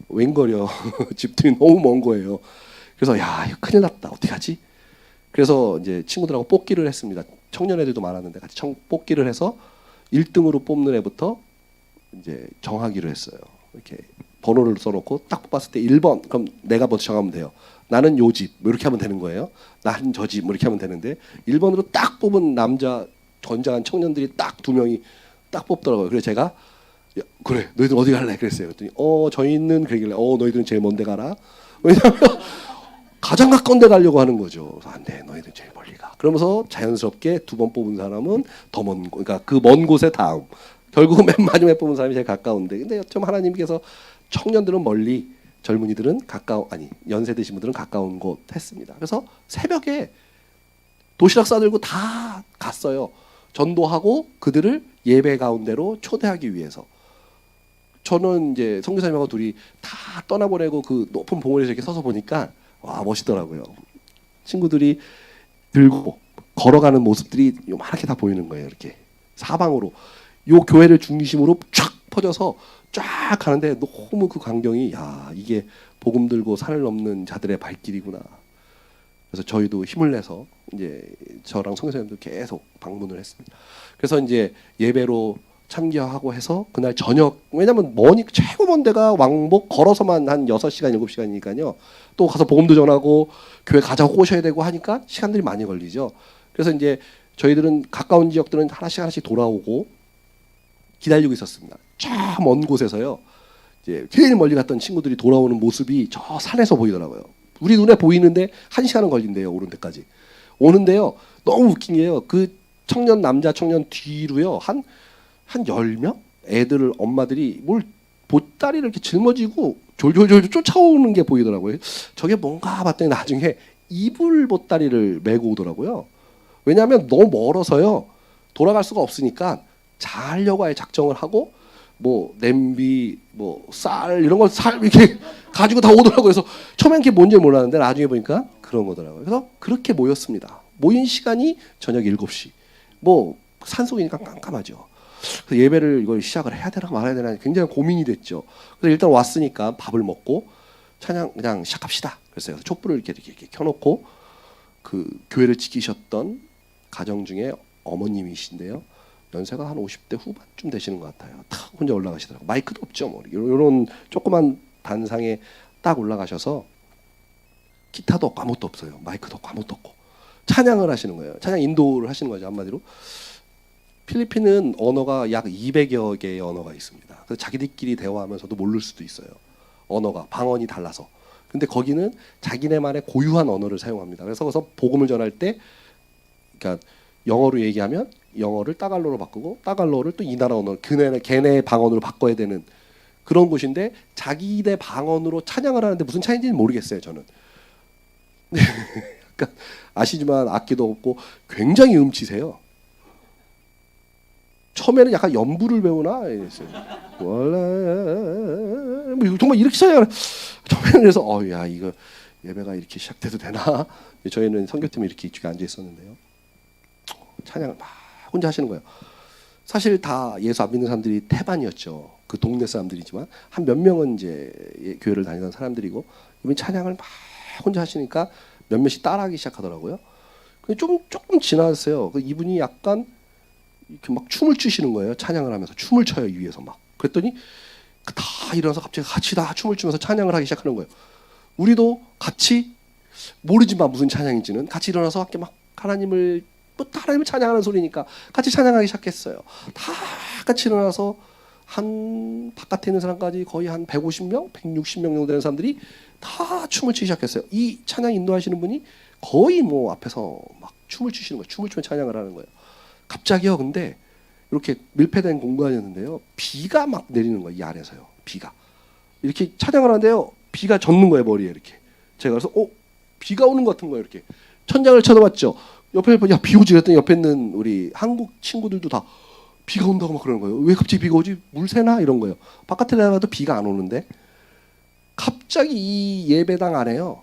[SPEAKER 1] 웬걸요. 집들이 너무 먼 거예요. 그래서 야 이거 큰일 났다. 어떻게 하지? 그래서 이제 친구들하고 뽑기를 했습니다. 청년 애들도 많았는데 같이 뽑기를 해서 1등으로 뽑는 애부터 이제 정하기로 했어요. 이렇게 번호를 써놓고 딱 뽑았을 때 1번 그럼 내가 먼저 정하면 돼요. 나는 요 집 뭐 이렇게 하면 되는 거예요. 나는 저 집 뭐 이렇게 하면 되는데 1번으로 딱 뽑은 남자 건장한 청년들이 딱 2명이 딱 뽑더라고요. 그래서 제가 야, 그래 너희들 어디 갈래? 그랬어요. 그랬더니 저희는 그러길래 너희들은 제일 먼 데 가라. 왜냐하면 가장 가까운 데 가려고 하는 거죠. 그래서 안 돼. 너희들 제일 멀리 가. 그러면서 자연스럽게 2번 뽑은 사람은 더 먼 곳, 그러니까 그 먼 곳에 다음. 결국은 맨 마지막에 뽑은 사람이 제일 가까운데. 근데 좀 하나님께서 청년들은 멀리, 젊은이들은 연세 드신 분들은 가까운 곳 했습니다. 그래서 새벽에 도시락 싸들고 다 갔어요. 전도하고 그들을 예배 가운데로 초대하기 위해서. 저는 이제 선교사님하고 둘이 다 떠나보내고 그 높은 봉우리에서 이렇게 서서 보니까 와 멋있더라고요. 친구들이 들고 걸어가는 모습들이 요만하게 다 보이는 거예요. 이렇게 사방으로 요 교회를 중심으로 쫙 퍼져서 쫙 가는데 너무 그 광경이 야 이게 복음 들고 산을 넘는 자들의 발길이구나. 그래서 저희도 힘을 내서 이제 저랑 선교사님도 계속 방문을 했습니다. 그래서 이제 예배로 참여하고 해서 그날 저녁 왜냐면 최고 먼 데가 왕복 걸어서만 한 6시간 7시간이니까요. 또 가서 복음도 전하고 교회 가자고 꼬셔야 되고 하니까 시간들이 많이 걸리죠. 그래서 이제 저희들은 가까운 지역들은 하나씩 돌아오고 기다리고 있었습니다. 저 먼 곳에서요. 이제 제일 멀리 갔던 친구들이 돌아오는 모습이 저 산에서 보이더라고요. 우리 눈에 보이는데 1시간은 걸린대요. 오는 데까지. 오는데요. 너무 웃긴 게요. 그 남자 청년 뒤로요. 한 10명? 애들 엄마들이 뭘 보따리를 이렇게 짊어지고 졸졸졸 쫓아오는 게 보이더라고요. 저게 뭔가 봤더니 나중에 이불 보따리를 메고 오더라고요. 왜냐하면 너무 멀어서요. 돌아갈 수가 없으니까 자려고 아예 작정을 하고 뭐 냄비, 뭐 쌀 이런 걸 이렇게 가지고 다 오더라고요. 그래서 처음엔 그게 뭔지 몰랐는데 나중에 보니까 그런 거더라고요. 그래서 그렇게 모였습니다. 모인 시간이 저녁 7시. 뭐 산속이니까 깜깜하죠. 그래서 예배를 이걸 시작을 해야 되나 말아야 되나 굉장히 고민이 됐죠. 그래서 일단 왔으니까 밥을 먹고 찬양 그냥 시작합시다. 그래서 촛불을 이렇게 켜놓고 그 교회를 지키셨던 가정 중에 어머님이신데요. 연세가 한 50대 후반쯤 되시는 것 같아요. 탁 혼자 올라가시더라고요. 마이크도 없죠. 뭐 이런 조그만 단상에 딱 올라가셔서 기타도 없고 아무것도 없어요. 마이크도 없고 아무것도 없고 찬양을 하시는 거예요. 찬양 인도를 하시는 거죠. 한마디로. 필리핀은 언어가 약 200여 개의 언어가 있습니다. 그래서 자기들끼리 대화하면서도 모를 수도 있어요. 언어가 방언이 달라서. 근데 거기는 자기네만의 고유한 언어를 사용합니다. 그래서 복음을 전할 때 그러니까 영어로 얘기하면 영어를 따갈로로 바꾸고 따갈로를 또 이 나라 언어 걔네 방언으로 바꿔야 되는 그런 곳인데 자기네 방언으로 찬양을 하는데 무슨 차이인지는 모르겠어요. 저는. 약간 아시지만 악기도 없고 굉장히 음치세요. 처음에는 약간 연부를 배우나 이랬어요. 정말 이렇게 찬양을 처음에는 그래서 야 이거 예배가 이렇게 시작돼도 되나? 저희는 선교팀에 이렇게 이쪽에 앉아 있었는데요. 찬양을 막 혼자 하시는 거예요. 사실 다 예수 안 믿는 사람들이 태반이었죠. 그 동네 사람들이지만 한 몇 명은 이제 교회를 다니던 사람들이고 이분 찬양을 막 혼자 하시니까 몇몇이 따라하기 시작하더라고요. 근데 조금 지났어요. 이분이 약간 이렇게 막 춤을 추시는 거예요. 찬양을 하면서 춤을 춰요. 이 위에서 막. 그랬더니 다 일어나서 갑자기 같이 다 춤을 추면서 찬양을 하기 시작하는 거예요. 우리도 같이 모르지만 무슨 찬양인지는 같이 일어나서 함께 막 하나님을 찬양하는 소리니까 같이 찬양하기 시작했어요. 다 같이 일어나서 한 바깥에 있는 사람까지 거의 한 150명, 160명 정도 되는 사람들이 다 춤을 추기 시작했어요. 이 찬양 인도하시는 분이 거의 뭐 앞에서 막 춤을 추시는 거예요. 춤을 추면 찬양을 하는 거예요. 갑자기요. 근데 이렇게 밀폐된 공간이었는데요. 비가 막 내리는 거예요. 이 안에서요. 비가. 이렇게 찬양을 하는데요. 비가 젖는 거예요. 머리에 이렇게. 제가 그래서 비가 오는 것 같은 거예요. 이렇게. 천장을 쳐다봤죠. 옆에 야, 비 오지 그랬더니 옆에 있는 우리 한국 친구들도 다 비가 온다고 막 그러는 거예요. 왜 갑자기 비가 오지? 물 새나? 이런 거예요. 바깥에 나가도 비가 안 오는데 갑자기 이 예배당 안에요.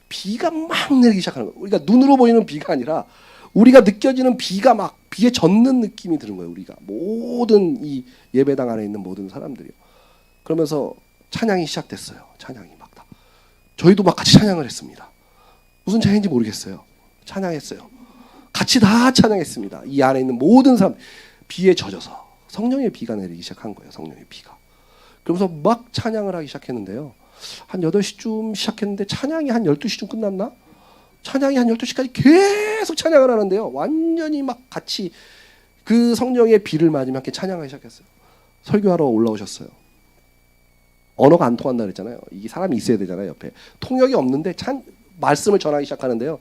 [SPEAKER 1] 비가 막 내리기 시작하는 거예요. 우리가 눈으로 보이는 비가 아니라 우리가 느껴지는 비가 막 비에 젖는 느낌이 드는 거예요. 우리가 모든 이 예배당 안에 있는 모든 사람들이요. 그러면서 찬양이 시작됐어요. 찬양이 막 다. 저희도 막 같이 찬양을 했습니다. 무슨 찬양인지 모르겠어요. 찬양했어요. 같이 다 찬양했습니다. 이 안에 있는 모든 사람 비에 젖어서 성령의 비가 내리기 시작한 거예요. 성령의 비가. 그러면서 막 찬양을 하기 시작했는데요. 한 8시쯤 시작했는데 찬양이 한 12시쯤 끝났나? 찬양이 한 12시까지 계속 찬양을 하는데요. 완전히 막 같이 그 성령의 비를 맞으며 함께 찬양하기 시작했어요. 설교하러 올라오셨어요. 언어가 안 통한다 그랬잖아요. 이게 사람이 있어야 되잖아요. 옆에. 통역이 없는데 말씀을 전하기 시작하는데요.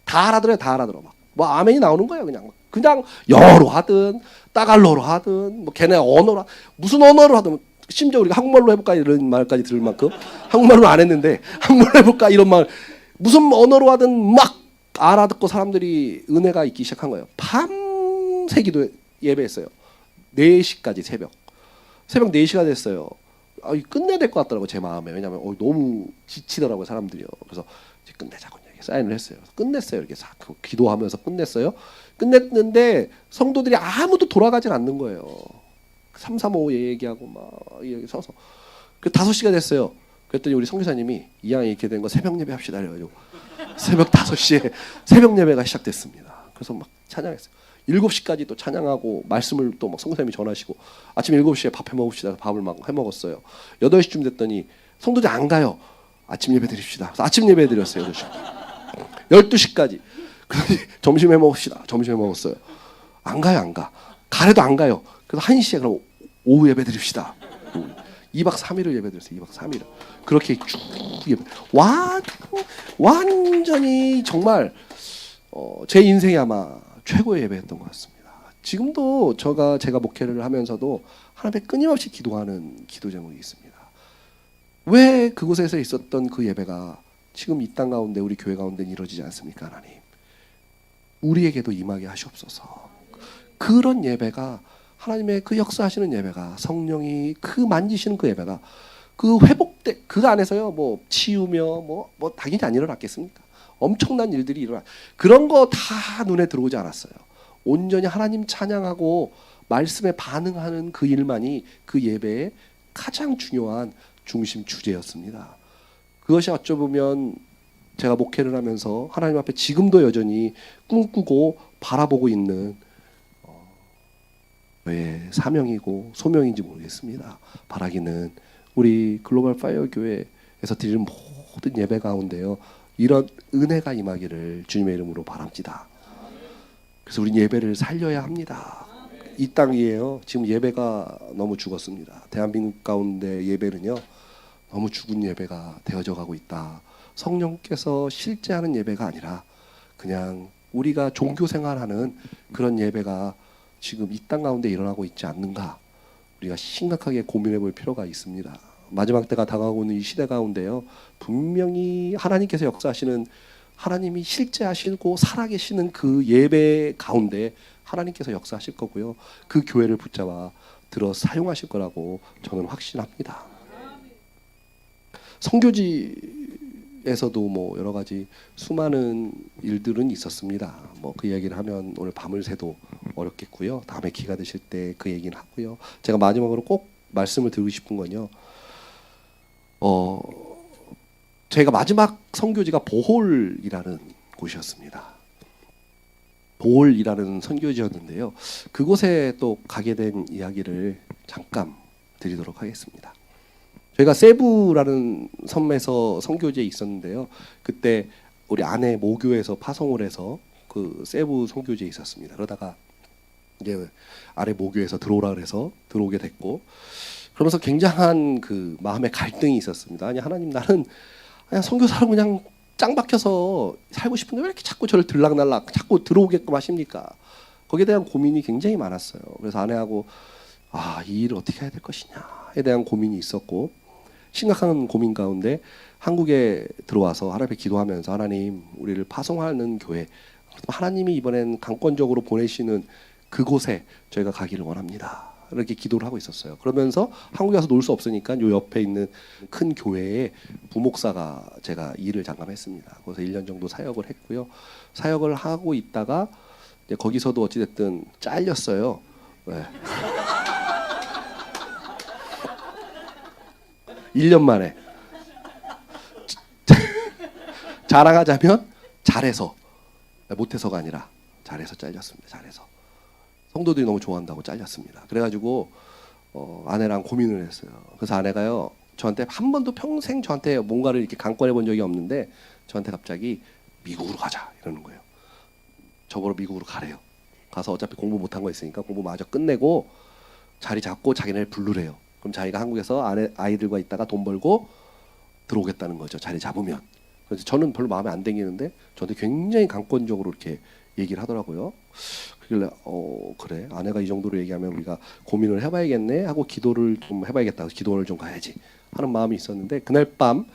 [SPEAKER 1] 다 알아들어요. 다 알아들어. 뭐 아멘이 나오는 거예요. 그냥 영어로 하든 따갈로로 하든 뭐 걔네 언어로 무슨 언어로 하든 심지어 우리가 한국말로 해볼까 이런 말까지 들을 만큼 한국말로 안 했는데 한국말로 해볼까 이런 말 무슨 언어로 하든 막 알아듣고 사람들이 은혜가 있기 시작한 거예요. 밤새 기도 예배했어요. 4시까지 새벽 4시가 됐어요. 끝내야 될 것 같더라고요. 제 마음에. 왜냐하면 너무 지치더라고요. 사람들이요. 그래서 이제 끝내자고 사인을 했어요. 끝냈어요. 이렇게 기도하면서 끝냈어요. 끝냈는데 성도들이 아무도 돌아가진 않는 거예요. 3, 3, 5 얘기하고 막 여기 서서. 그 5시가 됐어요. 그랬더니 우리 선교사님이 이왕 이렇게 된 거 새벽 예배 합시다 이래가지고 새벽 5시에 새벽 예배가 시작됐습니다. 그래서 막 찬양했어요. 7시까지 또 찬양하고 말씀을 또 막 선교사님이 전하시고 아침 7시에 밥 해 먹읍시다. 밥을 막 해 먹었어요. 8시쯤 됐더니 성도들이 안 가요. 아침 예배 드립시다. 그래서 아침 예배 드렸어요. 12시까지. 점심 해 먹읍시다. 점심 해 먹었어요. 안 가요, 안 가. 가래도 안 가요. 그래서 1시에 그럼 오후 예배 드립시다. 2박 3일을 예배 드렸어요. 2박 3일을. 그렇게 쭉 예배. 완전히 정말 제 인생이 아마 최고의 예배였던 것 같습니다. 지금도 제가 목회를 하면서도 하나님께 끊임없이 기도하는 기도 제목이 있습니다. 왜 그곳에서 있었던 그 예배가 지금 이 땅 가운데 우리 교회 가운데 이루어지지 않습니까? 하나님 우리에게도 임하게 하시옵소서. 그런 예배가 하나님의 그 역사하시는 예배가 성령이 그 만지시는 그 예배가 그 회복돼 그 안에서요 뭐 치우며 뭐 당연히 안 일어났겠습니까? 엄청난 일들이 일어나 그런 거 다 눈에 들어오지 않았어요. 온전히 하나님 찬양하고 말씀에 반응하는 그 일만이 그 예배의 가장 중요한 중심 주제였습니다. 그것이 어쩌보면 제가 목회를 하면서 하나님 앞에 지금도 여전히 꿈꾸고 바라보고 있는 저의 사명이고 소명인지 모르겠습니다. 바라기는 우리 글로벌 파이어 교회에서 드리는 모든 예배 가운데요 이런 은혜가 임하기를 주님의 이름으로 바랍니다. 그래서 우리 예배를 살려야 합니다. 이 땅 위에요 지금 예배가 너무 죽었습니다. 대한민국 가운데 예배는요 너무 죽은 예배가 되어져 가고 있다. 성령께서 실제하는 예배가 아니라 그냥 우리가 종교 생활하는 그런 예배가 지금 이 땅 가운데 일어나고 있지 않는가 우리가 심각하게 고민해 볼 필요가 있습니다. 마지막 때가 다가오고 있는 이 시대 가운데요 분명히 하나님께서 역사하시는 하나님이 실제하시고 살아계시는 그 예배 가운데 하나님께서 역사하실 거고요 그 교회를 붙잡아 들어 사용하실 거라고 저는 확신합니다. 선교지에서도 뭐 여러 가지 수많은 일들은 있었습니다. 뭐 그 이야기를 하면 오늘 밤을 새도 어렵겠고요. 다음에 기회가 되실 때 그 얘기는 하고요. 제가 마지막으로 꼭 말씀을 드리고 싶은 건요. 제가 마지막 선교지가 보홀이라는 곳이었습니다. 보홀이라는 선교지였는데요. 그곳에 또 가게 된 이야기를 잠깐 드리도록 하겠습니다. 저희가 세부라는 섬에서 선교지에 있었는데요. 그때 우리 아내 모교에서 파송을 해서 그 세부 선교지에 있었습니다. 그러다가 이제 아래 모교에서 들어오라 그래서 들어오게 됐고, 그러면서 굉장한 그 마음의 갈등이 있었습니다. 아니 하나님, 나는 그냥 선교사로 그냥 짱 박혀서 살고 싶은데 왜 이렇게 자꾸 저를 들락날락 자꾸 들어오게끔 하십니까? 거기에 대한 고민이 굉장히 많았어요. 그래서 아내하고 이 일을 어떻게 해야 될 것이냐에 대한 고민이 있었고, 심각한 고민 가운데 한국에 들어와서 하나님 앞에 기도하면서, 하나님, 우리를 파송하는 교회, 하나님이 이번엔 강권적으로 보내시는 그곳에 저희가 가기를 원합니다, 이렇게 기도를 하고 있었어요. 그러면서 한국에 와서 놀 수 없으니까 요 옆에 있는 큰 교회에 부목사가 제가 일을 잠깐 했습니다. 그래서 1년 정도 사역을 했고요. 사역을 하고 있다가 이제 거기서도 어찌됐든 잘렸어요. 네. 1년 만에. 자랑하자면 잘해서, 못해서가 아니라 잘해서 잘렸습니다. 잘해서. 성도들이 너무 좋아한다고 잘렸습니다. 그래가지고 아내랑 고민을 했어요. 그래서 아내가요, 저한테 한 번도 평생 저한테 뭔가를 이렇게 강권해 본 적이 없는데 저한테 갑자기 미국으로 가자 이러는 거예요. 저보러 미국으로 가래요. 가서 어차피 공부 못한 거 있으니까 공부 마저 끝내고 자리 잡고 자기네를 부르래요. 그럼 자기가 한국에서 아이들과 있다가 돈 벌고 들어오겠다는 거죠, 자리 잡으면. 그래서 저는 별로 마음에 안 땡기는데 저한테 굉장히 강권적으로 이렇게 얘기를 하더라고요. 그길래 그래, 아내가 이 정도로 얘기하면 우리가 고민을 해봐야겠네 하고 기도를 좀 해봐야겠다, 기도를 좀 가야지 하는 마음이 있었는데, 그날 밤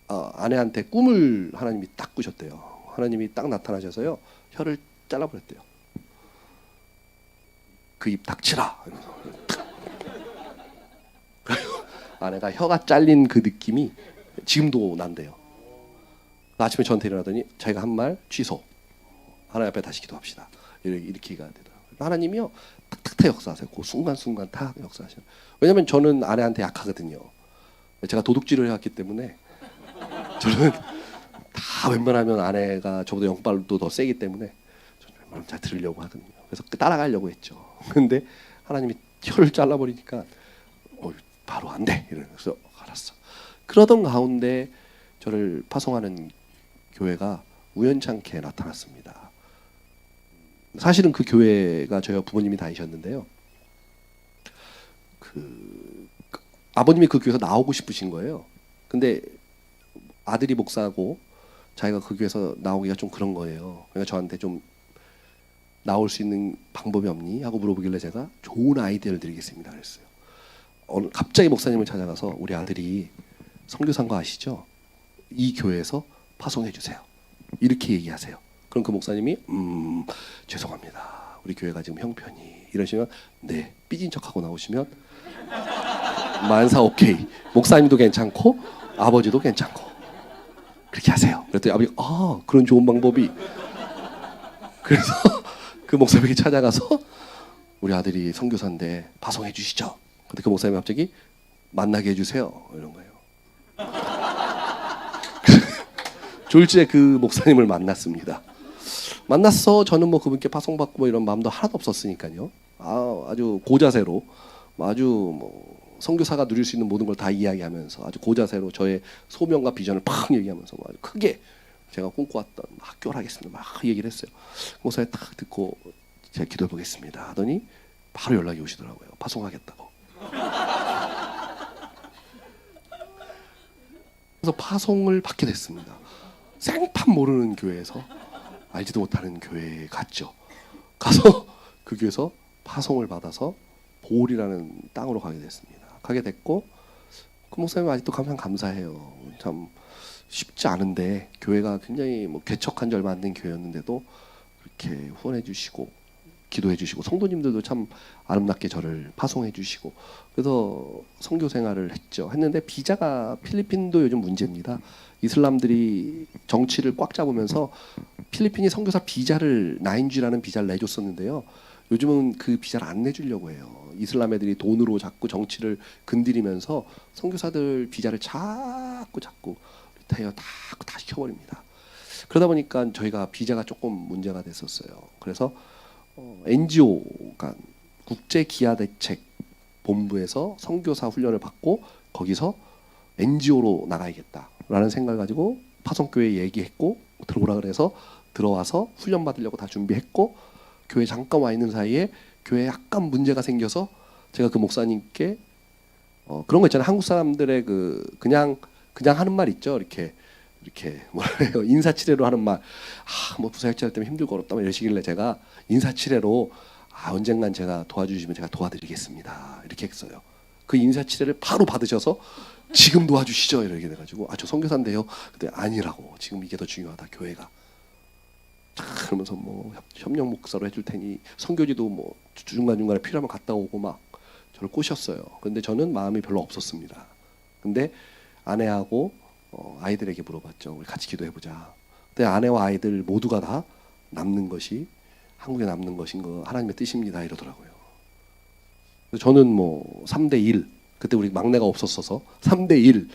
[SPEAKER 1] 아내한테 꿈을 하나님이 딱 꾸셨대요. 하나님이 딱 나타나셔서요, 혀를 잘라버렸대요. 그 입 닥치라. 아내가 혀가 잘린 그 느낌이 지금도 난대요. 아침에 저한테 일어나더니 자기가 한 말 취소, 하나님 앞에 다시 기도합시다, 이렇게가 되더라고요. 하나님이요, 탁탁 역사하세요. 그 순간순간 탁 역사하셔요. 왜냐면 저는 아내한테 약하거든요. 제가 도둑질을 해왔기 때문에 저는 다 웬만하면 아내가 저보다 영빨도 더 세기 때문에 저는 웬만하면 잘 들으려고 하거든요. 그래서 따라가려고 했죠. 근데 하나님이 혀를 잘라버리니까 바로 안 돼, 이러면서 알았어. 그러던 가운데 저를 파송하는 교회가 우연찮게 나타났습니다. 사실은 그 교회가 저희 부모님이 다니셨는데요, 아버님이 그 교회에서 나오고 싶으신 거예요. 근데 아들이 목사고 자기가 그 교회에서 나오기가 좀 그런 거예요. 그러니까 저한테 좀 나올 수 있는 방법이 없니? 하고 물어보길래 제가 좋은 아이디어를 드리겠습니다 그랬어요. 갑자기 목사님을 찾아가서 우리 아들이 선교사인 거 아시죠? 이 교회에서 파송해 주세요, 이렇게 얘기하세요. 그럼 그 목사님이 죄송합니다, 우리 교회가 지금 형편이 이러시면, 네, 삐진 척하고 나오시면 만사 오케이, 목사님도 괜찮고 아버지도 괜찮고 그렇게 하세요. 그랬더니 아버지 그런 좋은 방법이. 그래서 그 목사님에게 찾아가서 우리 아들이 선교사인데 파송해 주시죠. 근데 그 목사님이 갑자기 만나게 해주세요 이런 거예요. 졸지에 그 목사님을 만났습니다. 만났어. 저는 뭐 그분께 파송받고 뭐 이런 마음도 하나도 없었으니까요. 아주 고자세로, 아주 뭐 선교사가 누릴 수 있는 모든 걸 다 이야기하면서 아주 고자세로 저의 소명과 비전을 팍 얘기하면서 아주 크게 제가 꿈꿔왔던 학교를 하겠습니다 막 얘기를 했어요. 목사님 딱 듣고 제가 기도해 보겠습니다 하더니 바로 연락이 오시더라고요. 파송하겠다고. 그래서 파송을 받게 됐습니다. 생판 모르는 교회에서, 알지도 못하는 교회에 갔죠. 가서 그 교회에서 파송을 받아서 보울이라는 땅으로 가게 됐습니다. 가게 됐고, 그 목사님 아직도 항상 감사해요. 참 쉽지 않은데, 교회가 굉장히 뭐 개척한 지 얼마 안 된 교회였는데도 이렇게 후원해 주시고 기도해 주시고, 성도님들도 참 아름답게 저를 파송해 주시고, 그래서 선교 생활을 했는데 비자가, 필리핀도 요즘 문제입니다. 이슬람들이 정치를 꽉 잡으면서 필리핀이 선교사 비자를, 9G라는 비자를 내줬었는데요, 요즘은 그 비자를 안 내주려고 해요. 이슬람 애들이 돈으로 자꾸 정치를 건드리면서 선교사들 비자를 자꾸 리타이어 다 시켜버립니다. 그러다 보니까 저희가 비자가 조금 문제가 됐었어요. 그래서 NGO가 국제기아대책본부에서 선교사 훈련을 받고 거기서 NGO로 나가야겠다라는 생각을 가지고 파송교회에 얘기했고, 들어오라 그래서 들어와서 훈련 받으려고 다 준비했고, 교회 잠깐 와 있는 사이에 교회에 약간 문제가 생겨서 제가 그 목사님께 그런 거 있잖아요. 한국 사람들의 그냥 하는 말 있죠. 이렇게 뭐래요? 인사치레로 하는 말. 뭐 부사일절 때문에 힘들고 어렵다 뭐 이러시길래 제가 인사치레로 언젠간 제가 도와주시면 제가 도와드리겠습니다. 이렇게 했어요. 그 인사치레를 바로 받으셔서 지금 도와주시죠 이렇게 돼가지고 저 선교사인데요. 근데 아니라고. 지금 이게 더 중요하다. 교회가. 그러면서 뭐 협력 목사로 해줄 테니 선교지도 뭐 중간중간에 필요하면 갔다 오고 막 저를 꼬셨어요. 근데 저는 마음이 별로 없었습니다. 근데 아내하고 아이들에게 물어봤죠. 우리 같이 기도해보자. 근데 아내와 아이들 모두가 다 남는 것이 한국에 남는 것인 거 하나님의 뜻입니다 이러더라고요. 그래서 저는 뭐 3대1 그때 우리 막내가 없었어서 3대1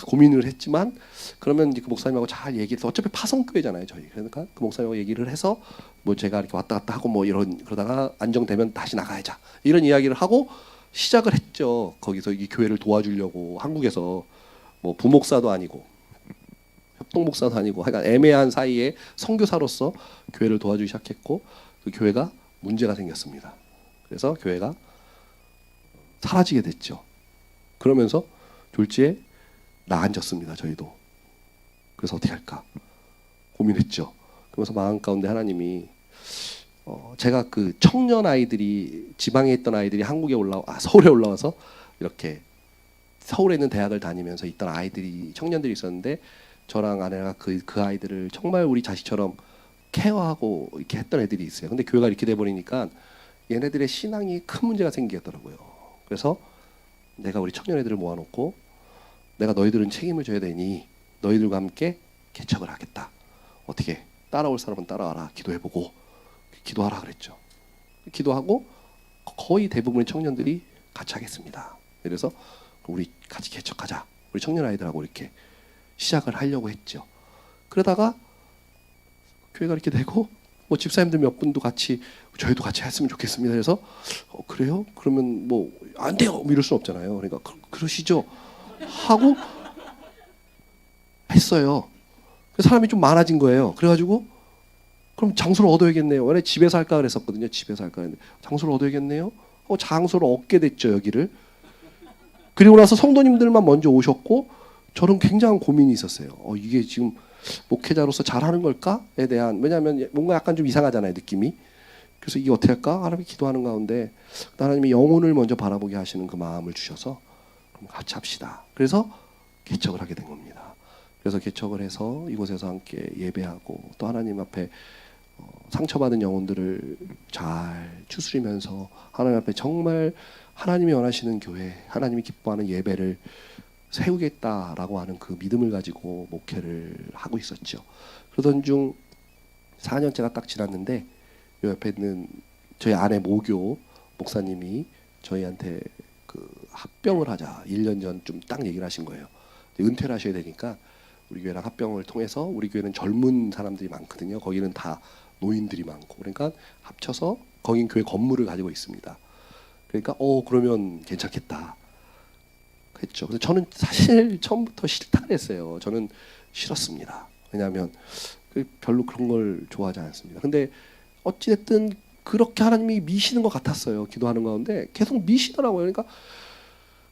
[SPEAKER 1] 고민을 했지만 그러면 이제 그 목사님하고 잘 얘기해서 어차피 파송교회잖아요 저희. 그러니까 그 목사님하고 얘기를 해서 뭐 제가 이렇게 왔다 갔다 하고 뭐 그러다가 안정되면 다시 나가야자 이런 이야기를 하고 시작을 했죠. 거기서 이 교회를 도와주려고 한국에서 뭐 부목사도 아니고 협동목사도 아니고 하여간 애매한 사이에 선교사로서 교회를 도와주기 시작했고 그 교회가 문제가 생겼습니다. 그래서 교회가 사라지게 됐죠. 그러면서 졸지에 나앉았습니다. 저희도. 그래서 어떻게 할까 고민했죠. 그러면서 마음 가운데 하나님이 제가 그 청년 아이들이 지방에 있던 아이들이 한국에 서울에 올라와서 이렇게 서울에 있는 대학을 다니면서 있던 아이들이 청년들이 있었는데 저랑 아내가 그 아이들을 정말 우리 자식처럼 케어하고 이렇게 했던 애들이 있어요. 근데 교회가 이렇게 돼 버리니까 얘네들의 신앙이 큰 문제가 생기더라고요. 그래서 내가 우리 청년 애들을 모아놓고 내가 너희들은 책임을 져야 되니 너희들과 함께 개척을 하겠다. 어떻게 따라올 사람은 따라와라. 기도해보고 기도하라 그랬죠. 기도하고 거의 대부분의 청년들이 같이 하겠습니다. 그래서 우리 같이 개척하자. 우리 청년 아이들하고 이렇게 시작을 하려고 했죠. 그러다가 교회가 이렇게 되고 뭐 집사님들 몇 분도 같이 저희도 같이 했으면 좋겠습니다. 그래서 그래요? 그러면 뭐 안 돼요. 뭐 이럴 수 없잖아요. 그러니까 그러시죠. 하고 했어요. 사람이 좀 많아진 거예요. 그래가지고 그럼 장소를 얻어야겠네요. 원래 집에서 할까 그랬었거든요. 집에서 할까 했는데 장소를 얻어야겠네요. 장소를 얻게 됐죠. 여기를. 그리고 나서 성도님들만 먼저 오셨고 저는 굉장한 고민이 있었어요. 이게 지금 목회자로서 잘하는 걸까에 대한 왜냐하면 뭔가 약간 좀 이상하잖아요. 느낌이. 그래서 이게 어떻게 할까? 하나님이 기도하는 가운데 하나님이 영혼을 먼저 바라보게 하시는 그 마음을 주셔서 그럼 같이 합시다. 그래서 개척을 하게 된 겁니다. 그래서 개척을 해서 이곳에서 함께 예배하고 또 하나님 앞에 상처받은 영혼들을 잘 추스리면서 하나님 앞에 정말 하나님이 원하시는 교회, 하나님이 기뻐하는 예배를 세우겠다라고 하는 그 믿음을 가지고 목회를 하고 있었죠. 그러던 중 4년째가 딱 지났는데 요 옆에 있는 저희 아내 모교 목사님이 저희한테 그 합병을 하자 1년 전 좀 딱 얘기를 하신 거예요. 은퇴를 하셔야 되니까 우리 교회랑 합병을 통해서 우리 교회는 젊은 사람들이 많거든요. 거기는 다 노인들이 많고 그러니까 합쳐서 거긴 교회 건물을 가지고 있습니다. 그러니까 그러면 괜찮겠다 했죠. 그래서 저는 사실 처음부터 싫다 그랬어요. 저는 싫었습니다. 왜냐하면 별로 그런 걸 좋아하지 않았습니다. 근데 어찌됐든 그렇게 하나님이 미시는 것 같았어요. 기도하는 가운데 계속 미시더라고요. 그러니까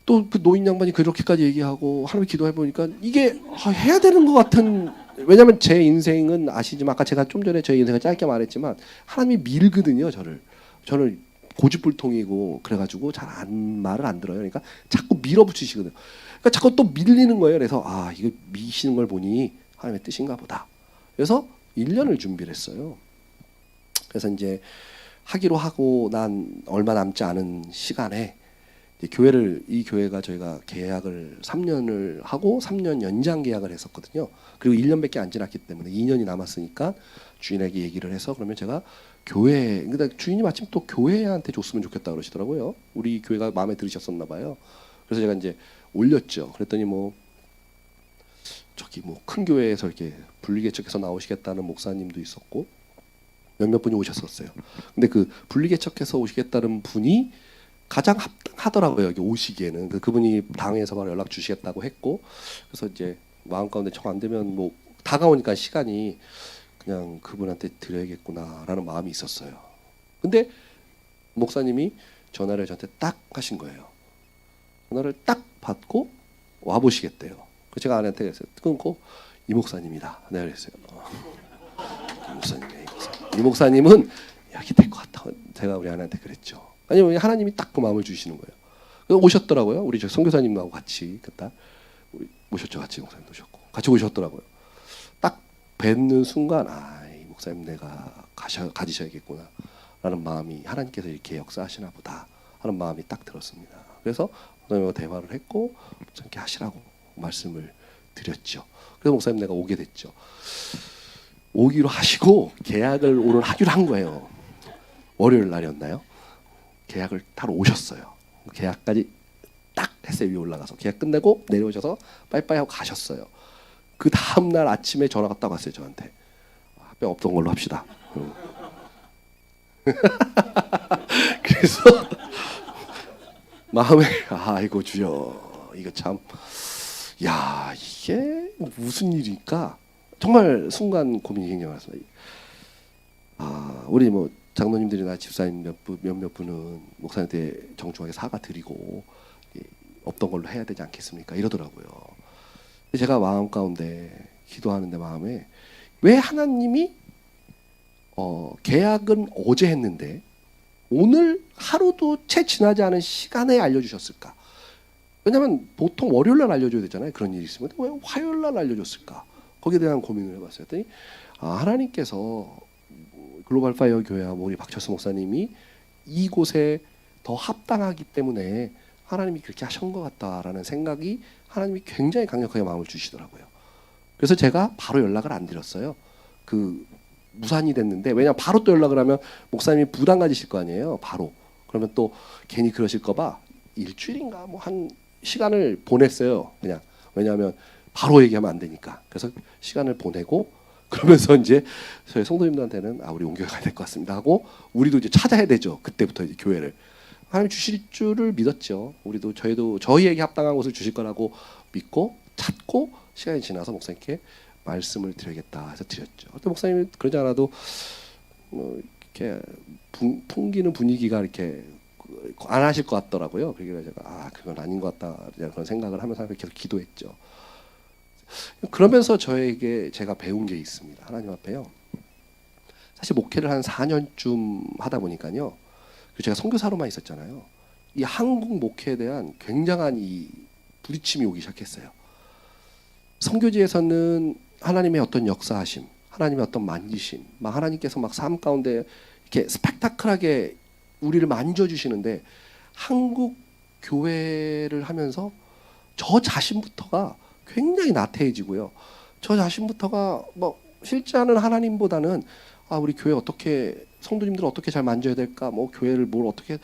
[SPEAKER 1] 또 그 노인 양반이 그렇게까지 얘기하고 하나님 기도해 보니까 이게 해야 되는 것 같은. 왜냐하면 제 인생은 아시지만 아까 제가 좀 전에 제 인생을 짧게 말했지만 하나님이 밀거든요. 저는 고집불통이고 그래가지고 잘 말을 안 들어요. 그러니까 자꾸 밀어붙이시거든요. 그러니까 자꾸 또 밀리는 거예요. 그래서 이거 미시는 걸 보니 하나님의 뜻인가 보다. 그래서 1년을 준비를 했어요. 그래서 이제 하기로 하고 난 얼마 남지 않은 시간에 이 교회가 저희가 계약을 3년을 하고 3년 연장 계약을 했었거든요. 그리고 1년밖에 안 지났기 때문에 2년이 남았으니까 주인에게 얘기를 해서 그러면 제가 근데 주인이 마침 또 교회한테 줬으면 좋겠다 그러시더라고요. 우리 교회가 마음에 들으셨었나 봐요. 그래서 제가 이제 올렸죠. 그랬더니 저기 큰 교회에서 이렇게 분리개척해서 나오시겠다는 목사님도 있었고 몇몇 분이 오셨었어요. 근데 그 분리개척해서 오시겠다는 분이 가장 합당하더라고요. 여기 오시기에는. 그분이 당에서 바로 연락 주시겠다고 했고 그래서 이제 마음 가운데 정 안 되면 다가오니까 시간이 그냥 그분한테 드려야겠구나라는 마음이 있었어요. 근데 목사님이 전화를 저한테 딱 하신 거예요. 전화를 딱 받고 와 보시겠대요. 제가 아내한테 그랬어요. 끊고 이 목사님이다. 내가 그랬어요. 이 목사님이에요. 이 목사님은 여기 될 것 같다. 제가 우리 아내한테 그랬죠. 아니 하나님이 딱 그 마음을 주시는 거예요. 그래서 오셨더라고요. 우리 저 선교사님하고 같이 그때 우리 오셨죠. 같이 목사님도 오셨고 같이 오셨더라고요. 딱 뵙는 순간 이 목사님 내가 가지셔야겠구나 라는 마음이 하나님께서 이렇게 역사하시나 보다 하는 마음이 딱 들었습니다. 그래서 목사님과 대화를 했고 이렇게 하시라고 말씀을 드렸죠. 그래서 목사님 내가 오게 됐죠. 오기로 하시고 계약을 오늘 하기로 한 거예요. 월요일 날이었나요? 계약을 타러 오셨어요. 계약까지 딱 했어요. 위에 올라가서 계약 끝내고 내려오셔서 빠이빠이 하고 가셨어요. 그 다음날 아침에 전화가 딱 왔어요. 저한테 뼈 없던 걸로 합시다. 그래서 마음에 아이고 주여 이거 참 야 이게 무슨 일일까 정말 순간 고민이 굉장히 많았습니다. 우리 뭐 장로님들이나 집사님 몇몇 분은 목사님한테 정중하게 사과드리고 없던 걸로 해야 되지 않겠습니까 이러더라고요. 제가 마음 가운데 기도하는데 마음에 왜 하나님이 계약은 어제 했는데 오늘 하루도 채 지나지 않은 시간에 알려주셨을까? 왜냐하면 보통 월요일날 알려줘야 되잖아요. 그런 일이 있으면 왜 화요일날 알려줬을까? 거기에 대한 고민을 해봤어요. 그랬더니 하나님께서 글로벌 파이어 교회와 우리 박철수 목사님이 이곳에 더 합당하기 때문에 하나님이 그렇게 하신 것 같다라는 생각이 하나님이 굉장히 강력하게 마음을 주시더라고요. 그래서 제가 바로 연락을 안 드렸어요. 그 무산이 됐는데 왜냐면 바로 또 연락을 하면 목사님이 부담 가지실 거 아니에요. 바로 그러면 또 괜히 그러실까 봐 일주일인가 뭐 한 시간을 보냈어요. 그냥 왜냐하면 바로 얘기하면 안 되니까. 그래서 시간을 보내고 그러면서 이제 저희 성도님들한테는 우리 옮겨 가야 될 것 같습니다 하고 우리도 이제 찾아야 되죠. 그때부터 이제 교회를 하나님 주실 줄을 믿었죠. 우리도 저희도 저희에게 합당한 곳을 주실 거라고 믿고 찾고 시간이 지나서 목사님께 말씀을 드려야겠다 해서 드렸죠. 근데 목사님이 그러지 않아도 뭐 이렇게 풍기는 분위기가 이렇게 안 하실 것 같더라고요. 그래서 제가 그건 아닌 것 같다 그런 생각을 하면서 계속 기도했죠. 그러면서 저에게 제가 배운 게 있습니다. 하나님 앞에요. 사실 목회를 한 4년쯤 하다 보니까요. 제가 선교사로만 있었잖아요. 이 한국 목회에 대한 굉장한 이 부딪힘이 오기 시작했어요. 선교지에서는 하나님의 어떤 역사하심, 하나님의 어떤 만지심, 막 하나님께서 막 삶 가운데 이렇게 스펙타클하게 우리를 만져주시는데 한국 교회를 하면서 저 자신부터가 굉장히 나태해지고요. 저 자신부터가 뭐 실제하는 하나님보다는 우리 교회 어떻게 성도님들 어떻게 잘 만져야 될까, 뭐 교회를 뭘 어떻게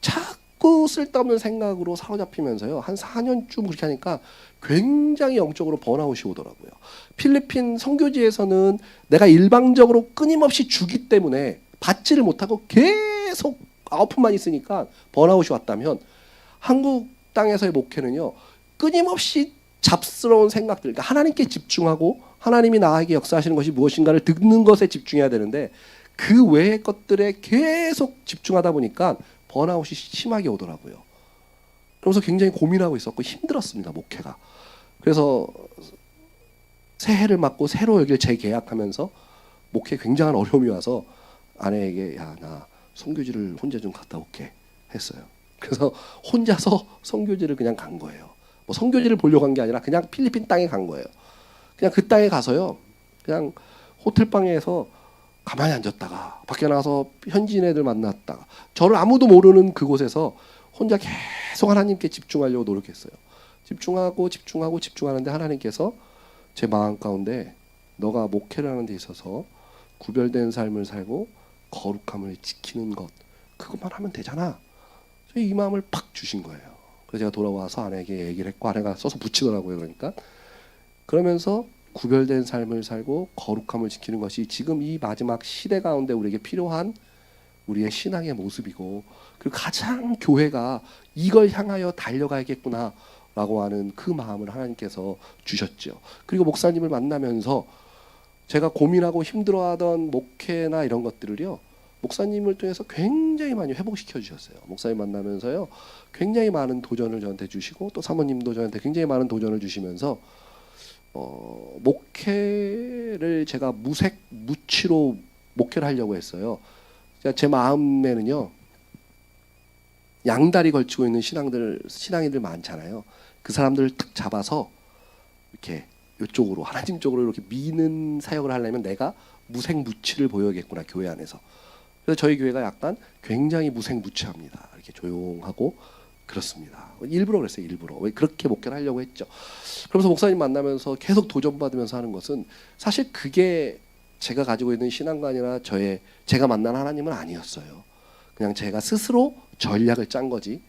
[SPEAKER 1] 자꾸 쓸데없는 생각으로 사로잡히면서요. 한 4년쯤 그렇게 하니까 굉장히 영적으로 번아웃이 오더라고요. 필리핀 선교지에서는 내가 일방적으로 끊임없이 주기 때문에 받지를 못하고 계속 아웃풋만 있으니까 번아웃이 왔다면 한국 땅에서의 목회는요. 끊임없이 잡스러운 생각들, 그러니까 하나님께 집중하고 하나님이 나에게 역사하시는 것이 무엇인가를 듣는 것에 집중해야 되는데 그 외의 것들에 계속 집중하다 보니까 번아웃이 심하게 오더라고요. 그러면서 굉장히 고민하고 있었고 힘들었습니다. 목회가. 그래서 새해를 맞고 새로 여기를 재계약하면서 목회에 굉장한 어려움이 와서 아내에게 나 선교지를 혼자 좀 갔다 올게 했어요. 그래서 혼자서 선교지를 그냥 간 거예요. 뭐 선교지를 보려고 한 게 아니라 그냥 필리핀 땅에 간 거예요. 그냥 그 땅에 가서요. 그냥 호텔방에서 가만히 앉았다가 밖에 나가서 현지인 애들 만났다가 저를 아무도 모르는 그곳에서 혼자 계속 하나님께 집중하려고 노력했어요. 집중하는데 하나님께서 제 마음 가운데 너가 목회를 하는 데 있어서 구별된 삶을 살고 거룩함을 지키는 것 그것만 하면 되잖아. 이 마음을 팍 주신 거예요. 그래서 제가 돌아와서 아내에게 얘기를 했고 아내가 써서 붙이더라고요. 그러니까 그러면서 구별된 삶을 살고 거룩함을 지키는 것이 지금 이 마지막 시대 가운데 우리에게 필요한 우리의 신앙의 모습이고 그리고 가장 교회가 이걸 향하여 달려가야겠구나 라고 하는 그 마음을 하나님께서 주셨죠. 그리고 목사님을 만나면서 제가 고민하고 힘들어하던 목회나 이런 것들을요 목사님을 통해서 굉장히 많이 회복시켜 주셨어요. 목사님 만나면서요, 굉장히 많은 도전을 저한테 주시고 또 사모님도 저한테 굉장히 많은 도전을 주시면서 목회를 제가 무치로 목회를 하려고 했어요. 제 마음에는요, 양다리 걸치고 있는 신앙인들 많잖아요. 그 사람들을 탁 잡아서 이렇게 이쪽으로 하나님 쪽으로 이렇게 미는 사역을 하려면 내가 무색무취를 보여야겠구나, 교회 안에서. 그래서 저희 교회가 약간 굉장히 무색무취합니다. 이렇게 조용하고 그렇습니다. 일부러 그랬어요. 일부러. 왜 그렇게 목회를 하려고 했죠. 그러면서 목사님 만나면서 계속 도전받으면서 하는 것은 사실 그게 제가 가지고 있는 신앙관이나 제가 만난 하나님은 아니었어요. 그냥 제가 스스로 전략을 짠 거지.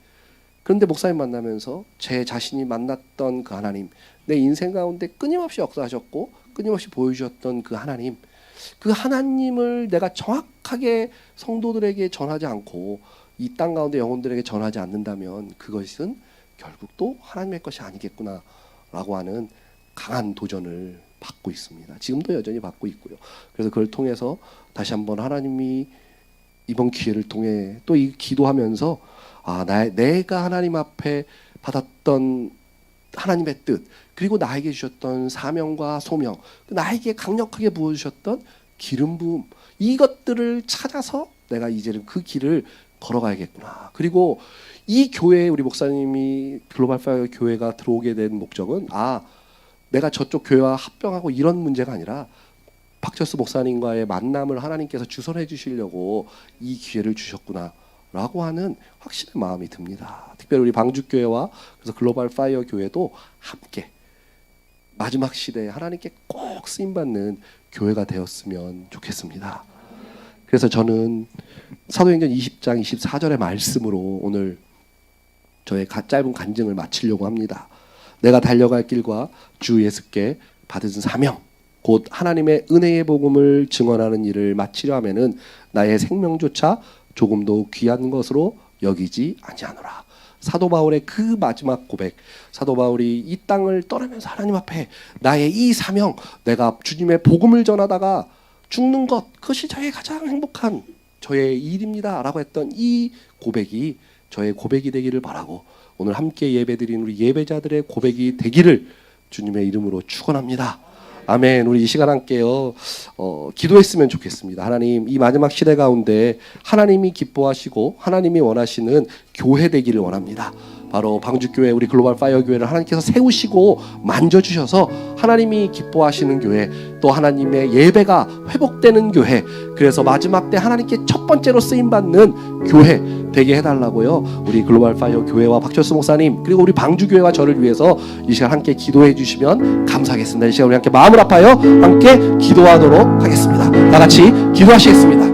[SPEAKER 1] 그런데 목사님 만나면서 제 자신이 만났던 그 하나님, 내 인생 가운데 끊임없이 역사하셨고 끊임없이 보여주셨던 그 하나님을 내가 정확하게 성도들에게 전하지 않고 이 땅 가운데 영혼들에게 전하지 않는다면 그것은 결국 또 하나님의 것이 아니겠구나라고 하는 강한 도전을 받고 있습니다. 지금도 여전히 받고 있고요. 그래서 그걸 통해서 다시 한번 하나님이 이번 기회를 통해 또 이 기도하면서 내가 하나님 앞에 받았던 하나님의 뜻, 그리고 나에게 주셨던 사명과 소명, 나에게 강력하게 부어주셨던 기름 부음, 이것들을 찾아서 내가 이제는 그 길을 걸어가야겠구나. 그리고 이 교회에 우리 목사님이 글로벌 파이어 교회가 들어오게 된 목적은 내가 저쪽 교회와 합병하고 이런 문제가 아니라 박철수 목사님과의 만남을 하나님께서 주선해 주시려고 이 기회를 주셨구나 라고 하는 확신의 마음이 듭니다. 특별히 우리 방주교회와 그래서 글로벌 파이어 교회도 함께 마지막 시대에 하나님께 꼭 쓰임받는 교회가 되었으면 좋겠습니다. 그래서 저는 사도행전 20장 24절의 말씀으로 오늘 저의 짧은 간증을 마치려고 합니다. 내가 달려갈 길과 주 예수께 받은 사명, 곧 하나님의 은혜의 복음을 증언하는 일을 마치려 하면은 나의 생명조차 조금도 귀한 것으로 여기지 아니하노라. 사도 바울의 그 마지막 고백, 사도 바울이 이 땅을 떠나면서 하나님 앞에 나의 이 사명, 내가 주님의 복음을 전하다가 죽는 것, 그것이 저의 가장 행복한 저의 일입니다 라고 했던 이 고백이 저의 고백이 되기를 바라고, 오늘 함께 예배드린 우리 예배자들의 고백이 되기를 주님의 이름으로 축원합니다. 아멘. 우리 이 시간 함께요 기도했으면 좋겠습니다. 하나님, 이 마지막 시대 가운데 하나님이 기뻐하시고 하나님이 원하시는 교회 되기를 원합니다. 바로 방주교회, 우리 글로벌 파이어 교회를 하나님께서 세우시고 만져주셔서 하나님이 기뻐하시는 교회, 또 하나님의 예배가 회복되는 교회, 그래서 마지막 때 하나님께 첫 번째로 쓰임받는 교회 되게 해달라고요. 우리 글로벌 파이어 교회와 박철수 목사님, 그리고 우리 방주교회와 저를 위해서 이 시간 함께 기도해 주시면 감사하겠습니다. 이 시간 우리 함께 마음을 아파요 함께 기도하도록 하겠습니다. 다 같이 기도하시겠습니다.